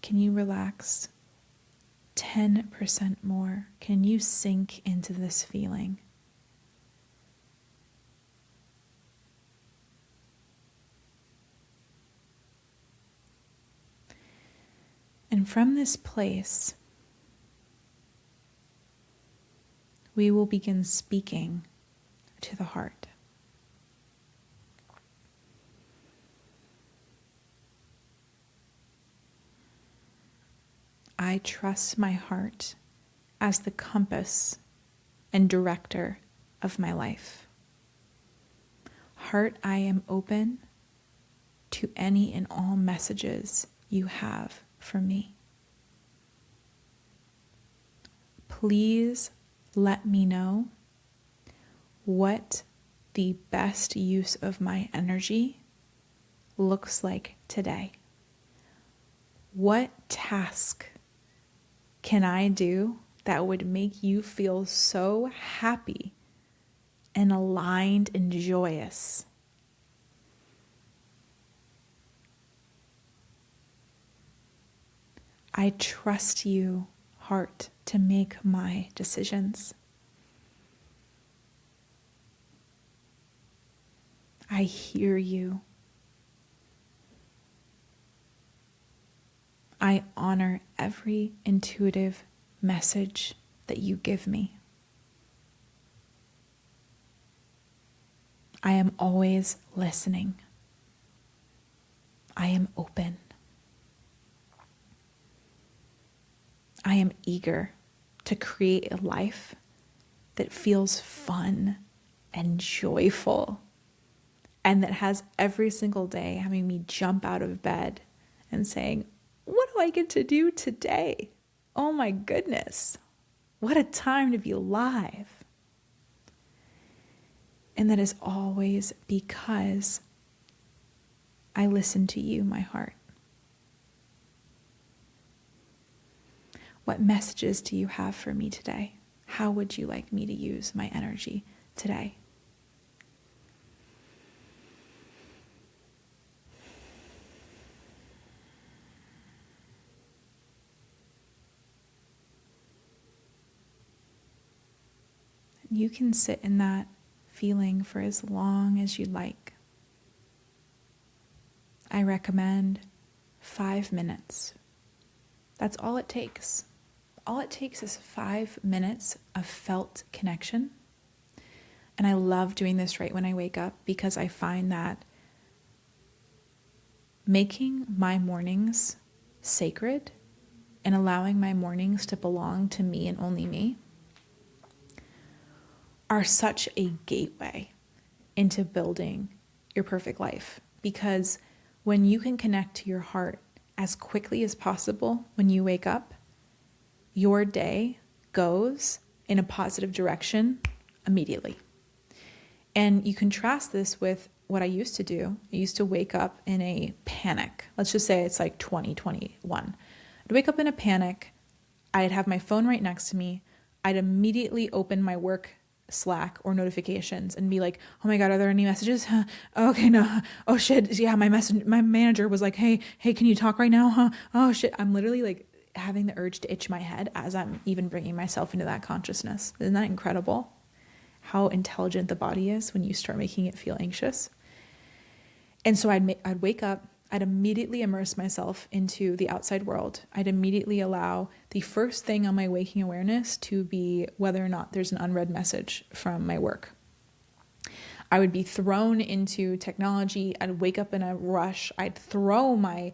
[SPEAKER 1] Can you relax 10% more? Can you sink into this feeling? And from this place, we will begin speaking to the heart. I trust my heart as the compass and director of my life. Heart, I am open to any and all messages you have for me. Please let me know what the best use of my energy looks like today. What task can I do that would make you feel so happy and aligned and joyous? I trust you, heart, to make my decisions. I hear you. I honor every intuitive message that you give me. I am always listening. I am open. I am eager to create a life that feels fun and joyful, and that has every single day having me jump out of bed and saying, what do I get to do today? Oh my goodness, what a time to be alive. And that is always because I listen to you, my heart. What messages do you have for me today? How would you like me to use my energy today? You can sit in that feeling for as long as you'd like. I recommend 5 minutes. That's all it takes. All it takes is 5 minutes of felt connection. And I love doing this right when I wake up, because I find that making my mornings sacred and allowing my mornings to belong to me and only me are such a gateway into building your perfect life. Because when you can connect to your heart as quickly as possible when you wake up, your day goes in a positive direction immediately. And you contrast this with what I used to do. I used to wake up in a panic. Let's just say it's like 2021. I'd wake up in a panic. I'd have my phone right next to me. I'd immediately open my work Slack or notifications and be like, oh my God, are there any messages? Huh? Okay, no. Oh shit. Yeah, my manager was like, hey, can you talk right now? Huh? Oh shit. I'm literally like having the urge to itch my head as I'm even bringing myself into that consciousness. Isn't that incredible? How intelligent the body is when you start making it feel anxious. And so I'd wake up, I'd immediately immerse myself into the outside world. I'd immediately allow the first thing on my waking awareness to be whether or not there's an unread message from my work. I would be thrown into technology. I'd wake up in a rush. I'd throw my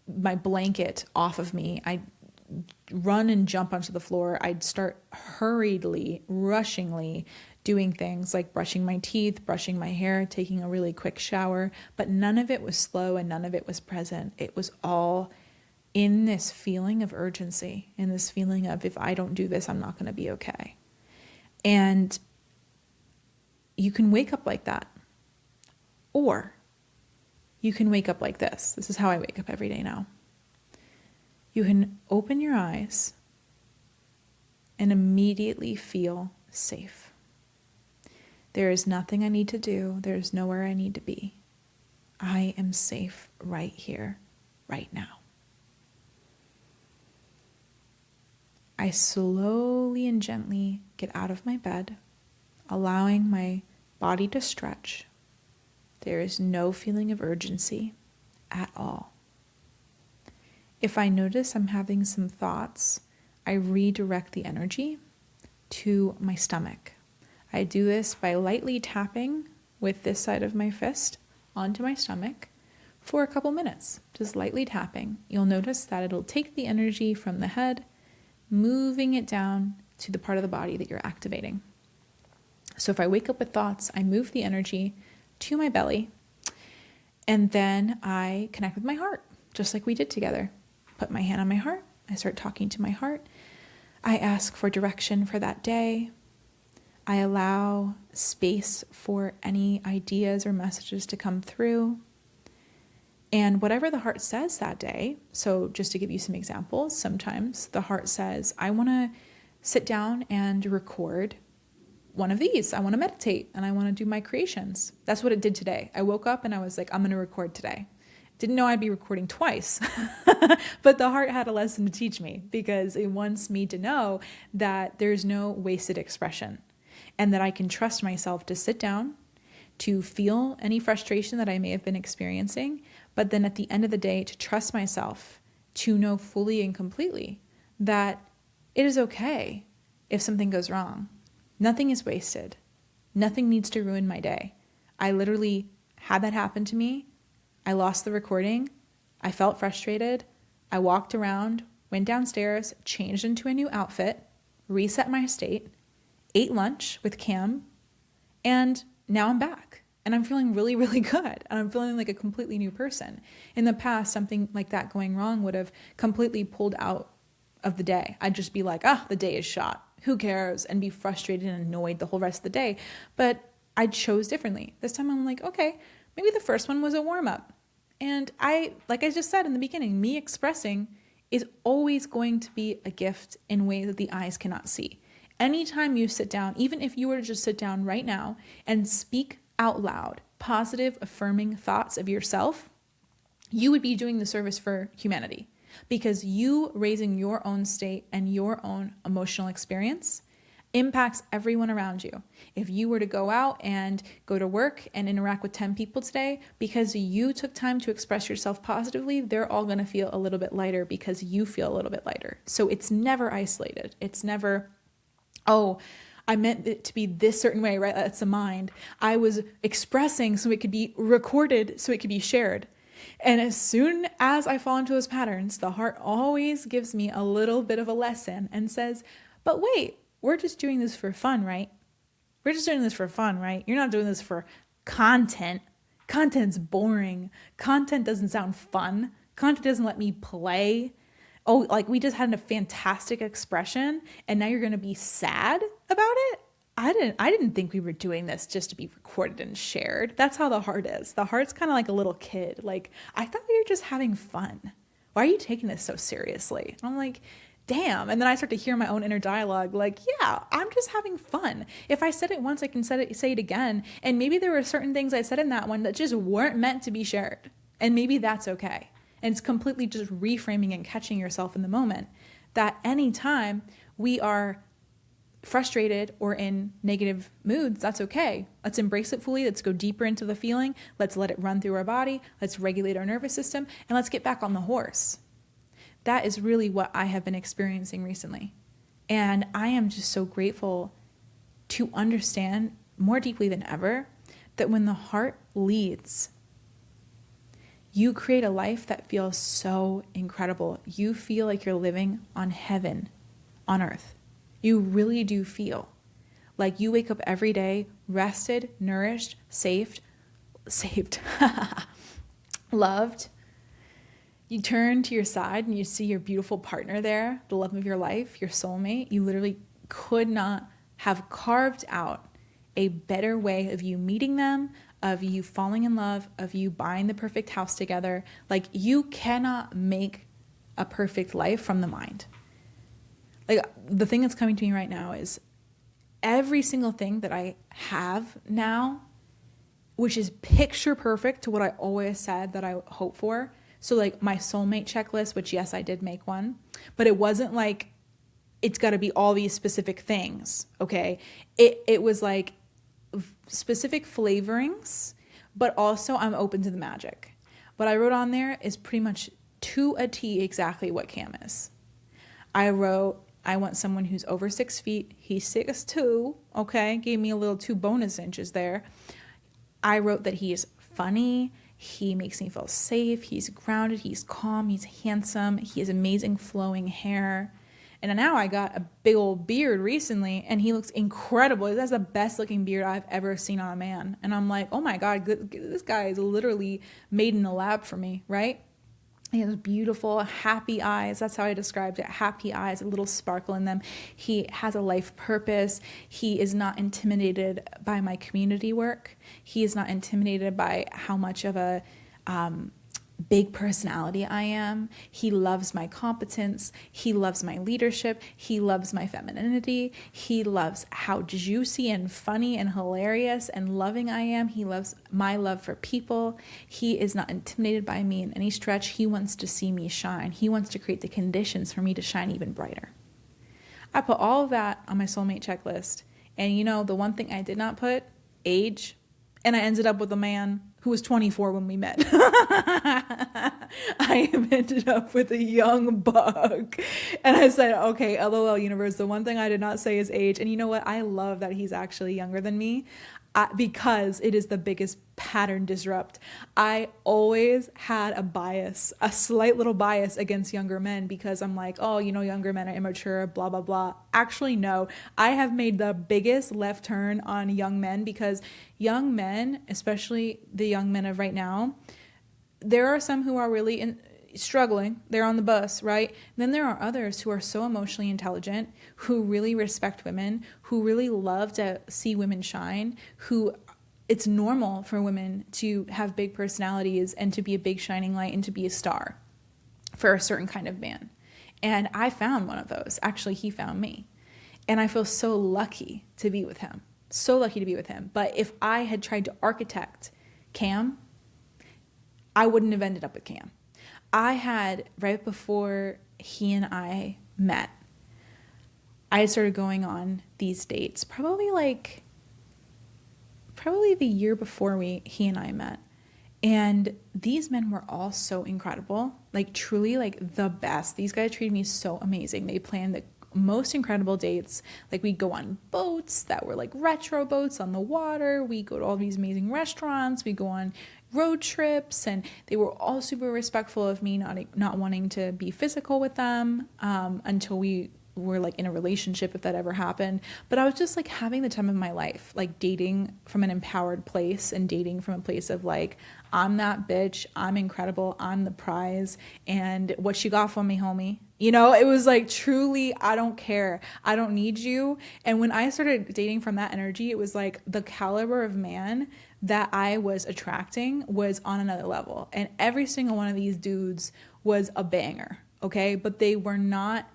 [SPEAKER 1] blanket off of me. I'd run and jump onto the floor. I'd start hurriedly, rushingly doing things like brushing my teeth, brushing my hair, taking a really quick shower, but none of it was slow and none of it was present. It was all in this feeling of urgency, in this feeling of, if I don't do this, I'm not going to be okay. And you can wake up like that, or you can wake up like this. This is how I wake up every day now. You can open your eyes and immediately feel safe. There is nothing I need to do. There is nowhere I need to be. I am safe right here, right now. I slowly and gently get out of my bed, allowing my body to stretch. There is no feeling of urgency at all. If I notice I'm having some thoughts, I redirect the energy to my stomach. I do this by lightly tapping with this side of my fist onto my stomach for a couple minutes, just lightly tapping. You'll notice that it'll take the energy from the head, moving it down to the part of the body that you're activating. So if I wake up with thoughts, I move the energy to my belly, and then I connect with my heart, just like we did together. Put my hand on my heart. I start talking to my heart. I ask for direction for that day. I allow space for any ideas or messages to come through. And whatever the heart says that day, so just to give you some examples, sometimes the heart says, I want to sit down and record one of these. I want to meditate and I want to do my creations. That's what it did today. I woke up and I was like, I'm going to record today. Didn't know I'd be recording twice, but the heart had a lesson to teach me because it wants me to know that there's no wasted expression and that I can trust myself to sit down, to feel any frustration that I may have been experiencing, but then at the end of the day, to trust myself to know fully and completely that it is okay if something goes wrong. Nothing is wasted. Nothing needs to ruin my day. I literally had that happen to me. I lost the recording. I felt frustrated. I walked around, went downstairs, changed into a new outfit, reset my state, ate lunch with Cam, and now I'm back. And I'm feeling really, really good. And I'm feeling like a completely new person. In the past, something like that going wrong would have completely pulled out of the day. I'd just be like, the day is shot. Who cares? And be frustrated and annoyed the whole rest of the day. But I chose differently. This time I'm like, okay, maybe the first one was a warm-up. And like I just said in the beginning, me expressing is always going to be a gift in ways that the eyes cannot see. Anytime you sit down, even if you were to just sit down right now and speak out loud, positive, affirming thoughts of yourself, you would be doing the service for humanity because you raising your own state and your own emotional experience impacts everyone around you. If you were to go out and go to work and interact with 10 people today, because you took time to express yourself positively, they're all going to feel a little bit lighter because you feel a little bit lighter. So it's never isolated. It's never, I meant it to be this certain way, right? That's a mind. I was expressing so it could be recorded, so it could be shared. And as soon as I fall into those patterns, the heart always gives me a little bit of a lesson and says, but wait, we're just doing this for fun, right? We're just doing this for fun, right? You're not doing this for content. Content's boring. Content doesn't sound fun. Content doesn't let me play. Oh, like we just had a fantastic expression and now you're going to be sad about it? I didn't think we were doing this just to be recorded and shared. That's how the heart is. The heart's kind of like a little kid. Like, I thought we were just having fun. Why are you taking this so seriously? And I'm like, damn. And then I start to hear my own inner dialogue like, yeah, I'm just having fun. If I said it once, I can say it again. And maybe there were certain things I said in that one that just weren't meant to be shared. And maybe that's okay. And it's completely just reframing and catching yourself in the moment that anytime we are frustrated or in negative moods, that's okay. Let's embrace it fully. Let's go deeper into the feeling. Let's let it run through our body. Let's regulate our nervous system, and let's get back on the horse. That is really what I have been experiencing recently. And I am just so grateful to understand more deeply than ever that when the heart leads, you create a life that feels so incredible. You feel like you're living on heaven on earth. You really do feel like you wake up every day rested, nourished, saved, loved. You turn to your side and you see your beautiful partner there, the love of your life, your soulmate. You literally could not have carved out a better way of you meeting them, of you falling in love, of you buying the perfect house together. Like, you cannot make a perfect life from the mind. Like, the thing that's coming to me right now is every single thing that I have now, which is picture perfect to what I always said that I hope for. So like my soulmate checklist, which yes, I did make one, but it wasn't like it's got to be all these specific things. Okay. It was like specific flavorings, but also I'm open to the magic. What I wrote on there is pretty much to a T exactly what Cam is. I wrote, I want someone who's over 6 feet. He's 6'2". Okay. Gave me a little 2 bonus inches there. I wrote that he is funny. He makes me feel safe. He's grounded. He's calm. He's handsome. He has amazing flowing hair. And now I got a big old beard recently, and he looks incredible. That's the best looking beard I've ever seen on a man. And I'm like, oh my God, this guy is literally made in the lab for me, right? He has beautiful, happy eyes. That's how I described it. Happy eyes, a little sparkle in them. He has a life purpose. He is not intimidated by my community work. He is not intimidated by how much of a big personality I am. He loves my competence. He loves my leadership. He loves my femininity. He loves how juicy and funny and hilarious and loving I am. He loves my love for people. He is not intimidated by me in any stretch. He wants to see me shine. He wants to create the conditions for me to shine even brighter. I put all of that on my soulmate checklist. And you know, the one thing I did not put, age. And I ended up with a man who was 24 when we met. I ended up with a young buck. And I said, okay, LOL universe, the one thing I did not say is age. And you know what? I love that he's actually younger than me because it is the biggest pattern disrupt. I always had a bias, a slight little bias against younger men because I'm like, oh, you know, younger men are immature, blah, blah, blah. Actually, no, I have made the biggest left turn on young men because young men, especially the young men of right now, there are some who are really struggling. They're on the bus, right? And then there are others who are so emotionally intelligent, who really respect women, who really love to see women shine, who it's normal for women to have big personalities and to be a big shining light and to be a star for a certain kind of man. And I found one of those. Actually, he found me. And I feel so lucky to be with him. So lucky to be with him. But if I had tried to architect Cam, I wouldn't have ended up with Cam. I had, right before he and I met, I had started going on these dates, probably the year before he and I met. And these men were all so incredible, like truly like the best. These guys treated me so amazing. They planned the most incredible dates. Like we'd go on boats that were like retro boats on the water. We go to all these amazing restaurants. We go on road trips, and they were all super respectful of me not wanting to be physical with them until we were like in a relationship, if that ever happened. But I was just like having the time of my life, like dating from an empowered place and dating from a place of like, I'm that bitch, I'm incredible, I'm the prize, and what you got for me, homie? You know, it was like truly, I don't care, I don't need you. And when I started dating from that energy, it was like the caliber of man that I was attracting was on another level. And every single one of these dudes was a banger, okay? But they were not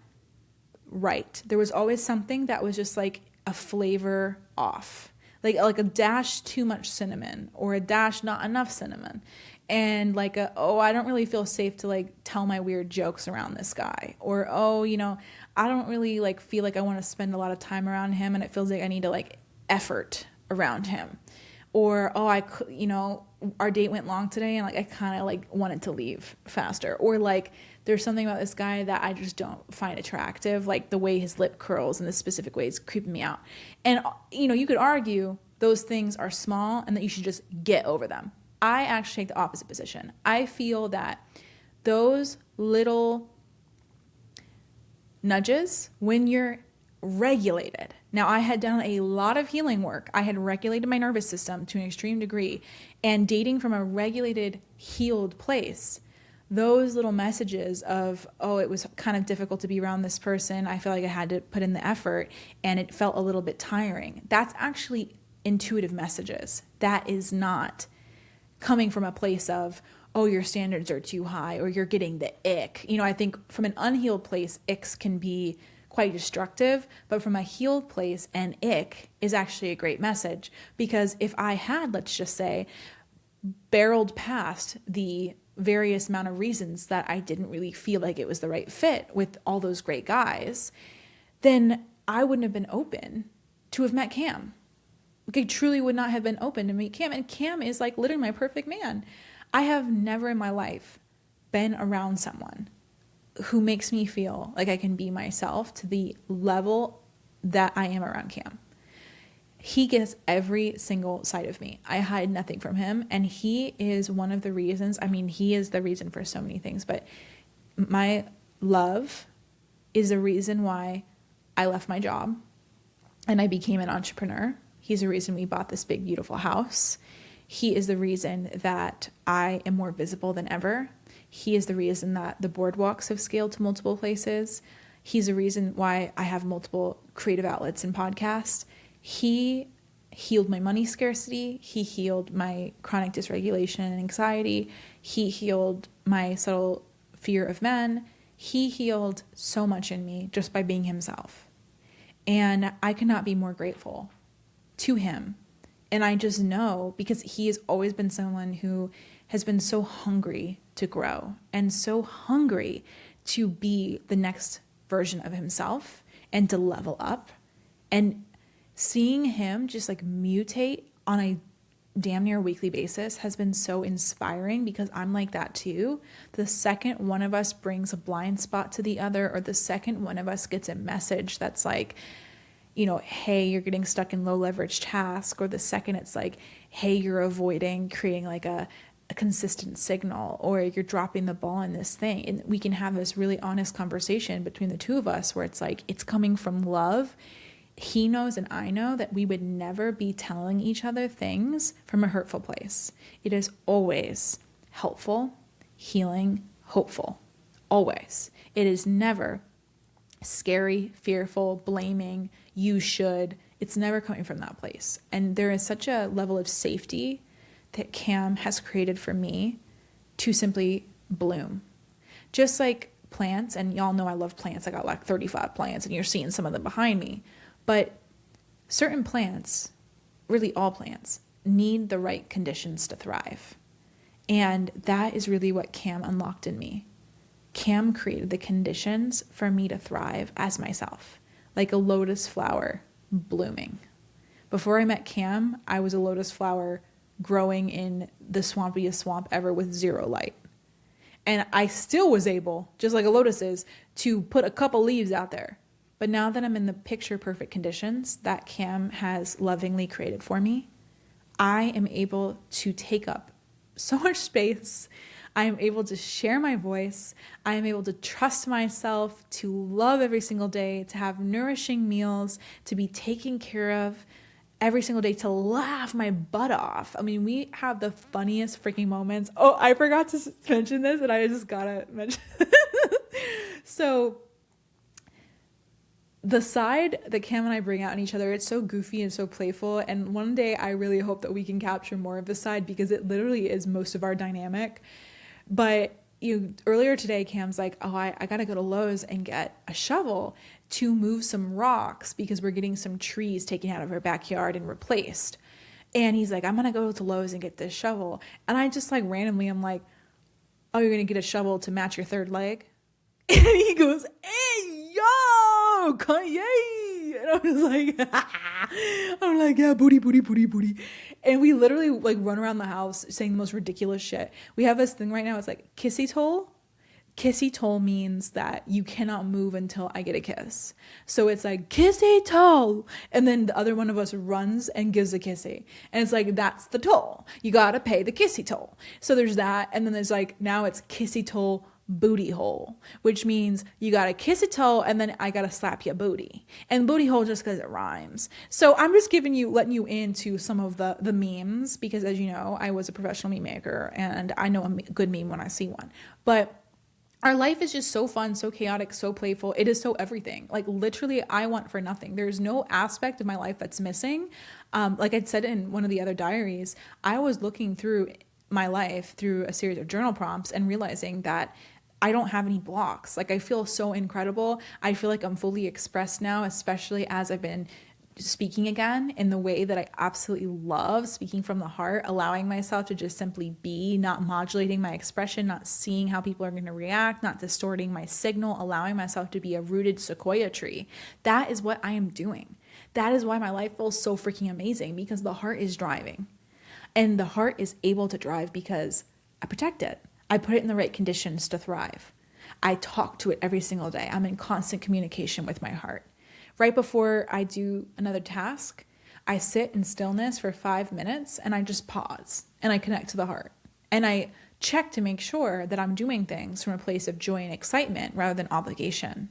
[SPEAKER 1] right. There was always something that was just like a flavor off. Like a dash too much cinnamon or a dash not enough cinnamon. And like, oh, I don't really feel safe to like tell my weird jokes around this guy. Or, oh, I don't really like feel like I want to spend a lot of time around him, and it feels like I need to like effort around him. Or, oh, our date went long today and like I kind of like wanted to leave faster. Or like there's something about this guy that I just don't find attractive, like the way his lip curls in this specific way is creeping me out. And you could argue those things are small and that you should just get over them. I actually take the opposite position. I feel that those little nudges, when you're regulated. Now, I had done a lot of healing work. I had regulated my nervous system to an extreme degree, and dating from a regulated, healed place, those little messages of, oh, it was kind of difficult to be around this person. I feel like I had to put in the effort and it felt a little bit tiring. That's actually intuitive messages. That is not coming from a place of, oh, your standards are too high or you're getting the ick. I think from an unhealed place, icks can be quite destructive, but from a healed place, an ick is actually a great message. Because if I had, let's just say, barreled past the various amount of reasons that I didn't really feel like it was the right fit with all those great guys, then I wouldn't have been open to have met Cam. I truly would not have been open to meet Cam. And Cam is like literally my perfect man. I have never in my life been around someone who makes me feel like I can be myself to the level that I am around Cam. He gets every single side of me. I hide nothing from him. And he is one of the reasons, he is the reason for so many things, but my love is the reason why I left my job and I became an entrepreneur. He's the reason we bought this big, beautiful house. He is the reason that I am more visible than ever. He is the reason that the boardwalks have scaled to multiple places. He's the reason why I have multiple creative outlets and podcasts. He healed my money scarcity. He healed my chronic dysregulation and anxiety. He healed my subtle fear of men. He healed so much in me just by being himself. And I could not be more grateful to him. And I just know, because he has always been someone who has been so hungry to grow and so hungry to be the next version of himself and to level up. And seeing him just like mutate on a damn near weekly basis has been so inspiring, because I'm like that too. The second one of us brings a blind spot to the other, or the second one of us gets a message that's like, hey, you're getting stuck in low leverage task, or the second it's like, hey, you're avoiding creating like a consistent signal, or you're dropping the ball in this thing. And we can have this really honest conversation between the two of us where it's like, it's coming from love. He knows and I know that we would never be telling each other things from a hurtful place. It is always helpful, healing, hopeful. Always. It is never scary, fearful, blaming, you should. It's never coming from that place. And there is such a level of safety that Cam has created for me to simply bloom. Just like plants, and y'all know I love plants. I got like 35 plants and you're seeing some of them behind me. But certain plants, really all plants, need the right conditions to thrive. And that is really what Cam unlocked in me. Cam created the conditions for me to thrive as myself, like a lotus flower blooming. Before I met Cam, I was a lotus flower growing in the swampiest swamp ever with zero light. And I still was able, just like a lotus is, to put a couple leaves out there. But now that I'm in the picture perfect conditions that Cam has lovingly created for me, I am able to take up so much space. I am able to share my voice. I am able to trust myself, to love every single day, to have nourishing meals, to be taken care of every single day, to laugh my butt off. We have the funniest freaking moments. Oh, I forgot to mention this, and I just gotta mention So the side that Cam and I bring out in each other, it's so goofy and so playful. And one day I really hope that we can capture more of this side, because it literally is most of our dynamic. But earlier today, Cam's like, oh, I got to go to Lowe's and get a shovel to move some rocks because we're getting some trees taken out of our backyard and replaced. And he's like, I'm going to go to Lowe's and get this shovel. And I just like randomly, I'm like, oh, you're going to get a shovel to match your third leg? And he goes, hey, yo, Kanye. And I'm like, yeah, booty, booty, booty, booty. And we literally like run around the house saying the most ridiculous shit. We have this thing right now. It's like kissy toll. Kissy toll means that you cannot move until I get a kiss. So it's like kissy toll. And then the other one of us runs and gives a kissy. And it's like, that's the toll. You got to pay the kissy toll. So there's that. And then there's like, now it's kissy toll booty hole, which means you got to kiss a toe and then I got to slap your booty. And booty hole just because it rhymes. So I'm just letting you into some of the memes, because as you know, I was a professional meme maker and I know a good meme when I see one. But our life is just so fun, so chaotic, so playful. It is so everything. Like literally, I want for nothing. There's no aspect of my life that's missing. Like I said in one of the other diaries, I was looking through my life through a series of journal prompts and realizing that I don't have any blocks. Like I feel so incredible. I feel like I'm fully expressed now, especially as I've been speaking again in the way that I absolutely love, speaking from the heart, allowing myself to just simply be, not modulating my expression, not seeing how people are going to react, not distorting my signal, allowing myself to be a rooted sequoia tree. That is what I am doing. That is why my life feels so freaking amazing, because the heart is driving. And the heart is able to drive because I protect it. I put it in the right conditions to thrive. I talk to it every single day. I'm in constant communication with my heart. Right before I do another task, I sit in stillness for 5 minutes and I just pause and I connect to the heart. And I check to make sure that I'm doing things from a place of joy and excitement rather than obligation.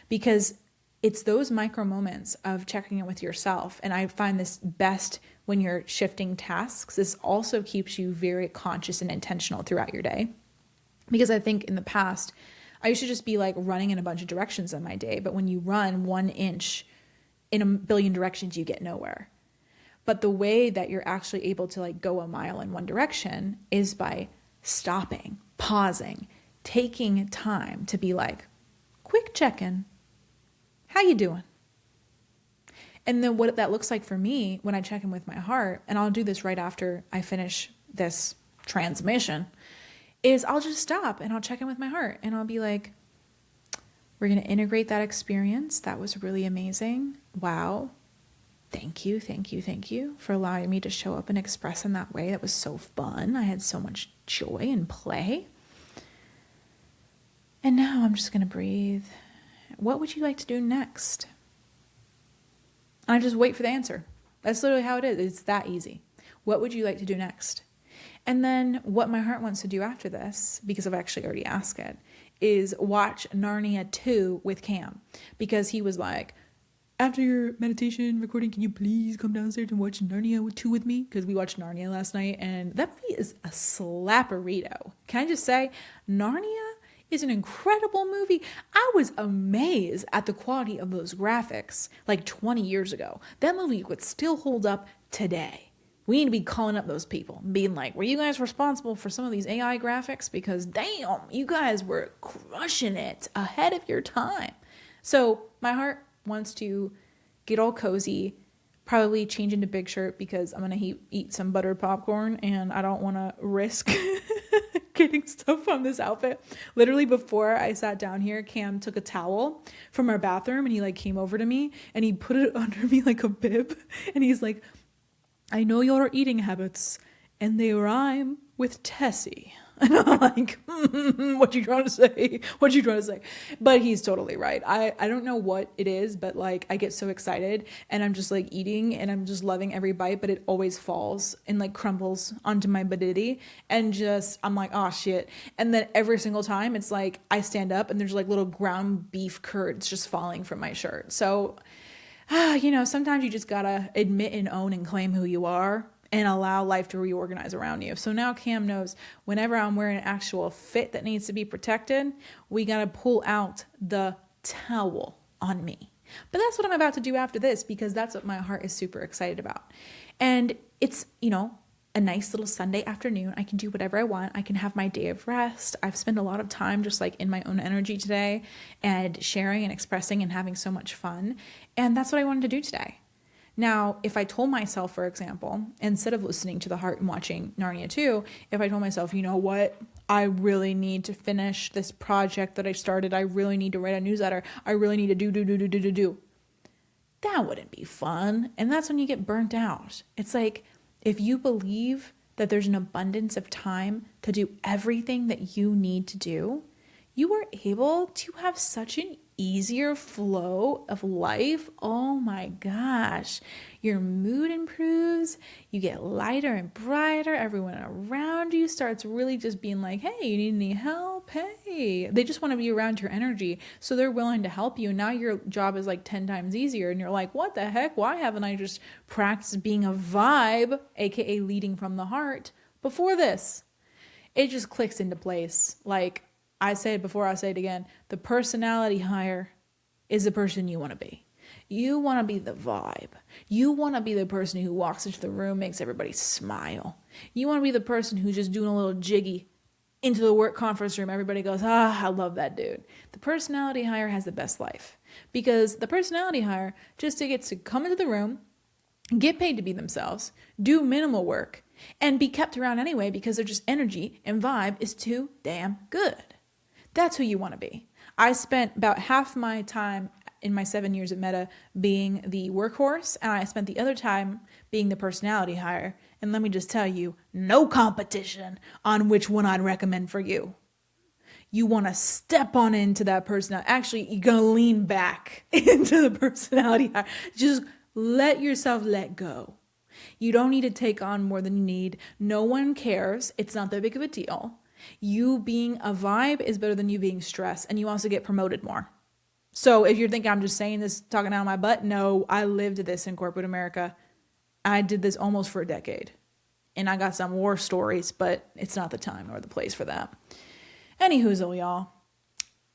[SPEAKER 1] Because it's those micro moments of checking in with yourself. And I find this best when you're shifting tasks. This also keeps you very conscious and intentional throughout your day. Because I think in the past, I used to just be like running in a bunch of directions in my day. But when you run 1 inch in a billion directions, you get nowhere. But the way that you're actually able to like go a mile in one direction is by stopping, pausing, taking time to be like, quick check-in. How you doing? And then what that looks like for me when I check in with my heart, and I'll do this right after I finish this transmission, is I'll just stop and I'll check in with my heart and I'll be like, we're going to integrate that experience. That was really amazing. Wow. Thank you, thank you, thank you for allowing me to show up and express in that way. That was so fun. I had so much joy and play. And now I'm just going to breathe. What would you like to do next? And I just wait for the answer. That's literally how it is. It's that easy. What would you like to do next? And then what my heart wants to do after this, because I've actually already asked it, is watch Narnia 2 with Cam. Because he was like, after your meditation recording, can you please come downstairs and watch Narnia 2 with me? Because we watched Narnia last night and that movie is a slapperito. Can I just say, Narnia is an incredible movie. I was amazed at the quality of those graphics like 20 years ago. That movie would still hold up today. We need to be calling up those people and being like, were you guys responsible for some of these AI graphics? Because damn, you guys were crushing it ahead of your time. So my heart wants to get all cozy, probably change into big shirt because I'm going to eat some buttered popcorn and I don't want to risk getting stuff on this outfit. Literally before I sat down here, Cam took a towel from our bathroom and he like came over to me and he put it under me like a bib. And he's like, I know your eating habits and they rhyme with Tessie. And I'm like, what you trying to say? What you trying to say? But he's totally right. I don't know what it is, but like I get so excited and I'm just like eating and I'm just loving every bite, but it always falls and like crumbles onto my badity and just, I'm like, oh shit. And then every single time it's like I stand up and there's like little ground beef curds just falling from my shirt. So, sometimes you just gotta admit and own and claim who you are and allow life to reorganize around you. So now Cam knows whenever I'm wearing an actual fit that needs to be protected, we got to pull out the towel on me. But that's what I'm about to do after this because that's what my heart is super excited about. And it's, a nice little Sunday afternoon. I can do whatever I want. I can have my day of rest. I've spent a lot of time just like in my own energy today and sharing and expressing and having so much fun. And that's what I wanted to do today. Now, if I told myself, for example, instead of listening to the heart and watching Narnia 2, if I told myself, you know what, I really need to finish this project that I started. I really need to write a newsletter. I really need to do. That wouldn't be fun. And that's when you get burnt out. It's like, if you believe that there's an abundance of time to do everything that you need to do, you are able to have such an easier flow of life. Oh my gosh. Your mood improves. You get lighter and brighter. Everyone around you starts really just being like, hey, you need any help? Hey. They just want to be around your energy. So they're willing to help you. Now your job is like 10 times easier. And you're like, what the heck? Why haven't I just practiced being a vibe, aka leading from the heart, before this? It just clicks into place. Like I said before, I'll say it again. The personality hire is the person you want to be. You want to be the vibe. You want to be the person who walks into the room, makes everybody smile. You want to be the person who's just doing a little jiggy into the work conference room. Everybody goes, I love that dude. The personality hire has the best life, because the personality hire just gets to come into the room, get paid to be themselves, do minimal work, and be kept around anyway because their just energy and vibe is too damn good. That's who you want to be. I spent about half my time in my 7 years at Meta being the workhorse, and I spent the other time being the personality hire. And let me just tell you, no competition on which one I'd recommend for you. You want to step on into that personality. Actually, you're going to lean back into the personality hire. Just let yourself let go. You don't need to take on more than you need. No one cares. It's not that big of a deal. You being a vibe is better than you being stressed, and you also get promoted more. So if you're thinking I'm just saying this, talking out of my butt, no, I lived this in corporate America. I did this almost for a decade, and I got some war stories, but it's not the time nor the place for that. Anywhoozle, y'all,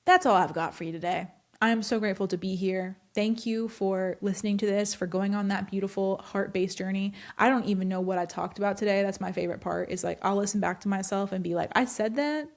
[SPEAKER 1] that's all I've got for you today. I am so grateful to be here. Thank you for listening to this, for going on that beautiful heart-based journey. I don't even know what I talked about today. That's my favorite part, is like, I'll listen back to myself and be like, I said that?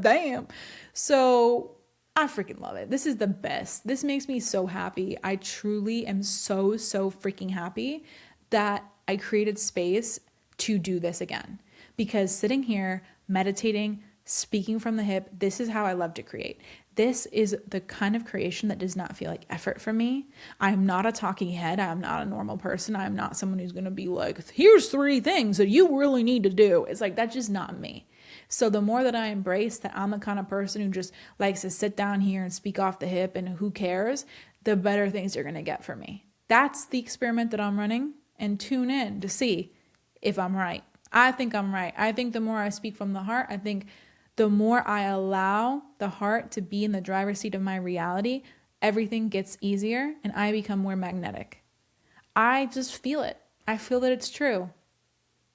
[SPEAKER 1] Damn. So I freaking love it. This is the best. This makes me so happy. I truly am so freaking happy that I created space to do this again, because sitting here, meditating, speaking from the hip, this is how I love to create. This is the kind of creation that does not feel like effort for me. I'm not a talking head. I'm not a normal person. I'm not someone who's going to be like, here's 3 things that you really need to do. It's like, that's just not me. So the more that I embrace that I'm the kind of person who just likes to sit down here and speak off the hip and who cares, the better things you're going to get from me. That's the experiment that I'm running, and tune in to see if I'm right. I think I'm right. I think the more I speak from the heart, I think the more I allow the heart to be in the driver's seat of my reality, everything gets easier and I become more magnetic. I just feel it. I feel that it's true.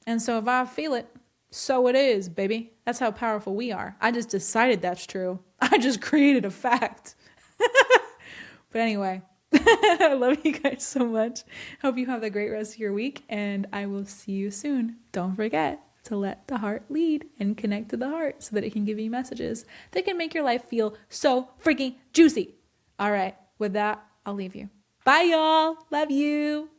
[SPEAKER 1] And so if I feel it, so it is, baby. That's how powerful we are. I just decided that's true. I just created a fact. But anyway, I love you guys so much. Hope you have a great rest of your week, and I will see you soon. Don't forget to let the heart lead and connect to the heart so that it can give you messages that can make your life feel so freaking juicy. All right, with that, I'll leave you. Bye, y'all. Love you.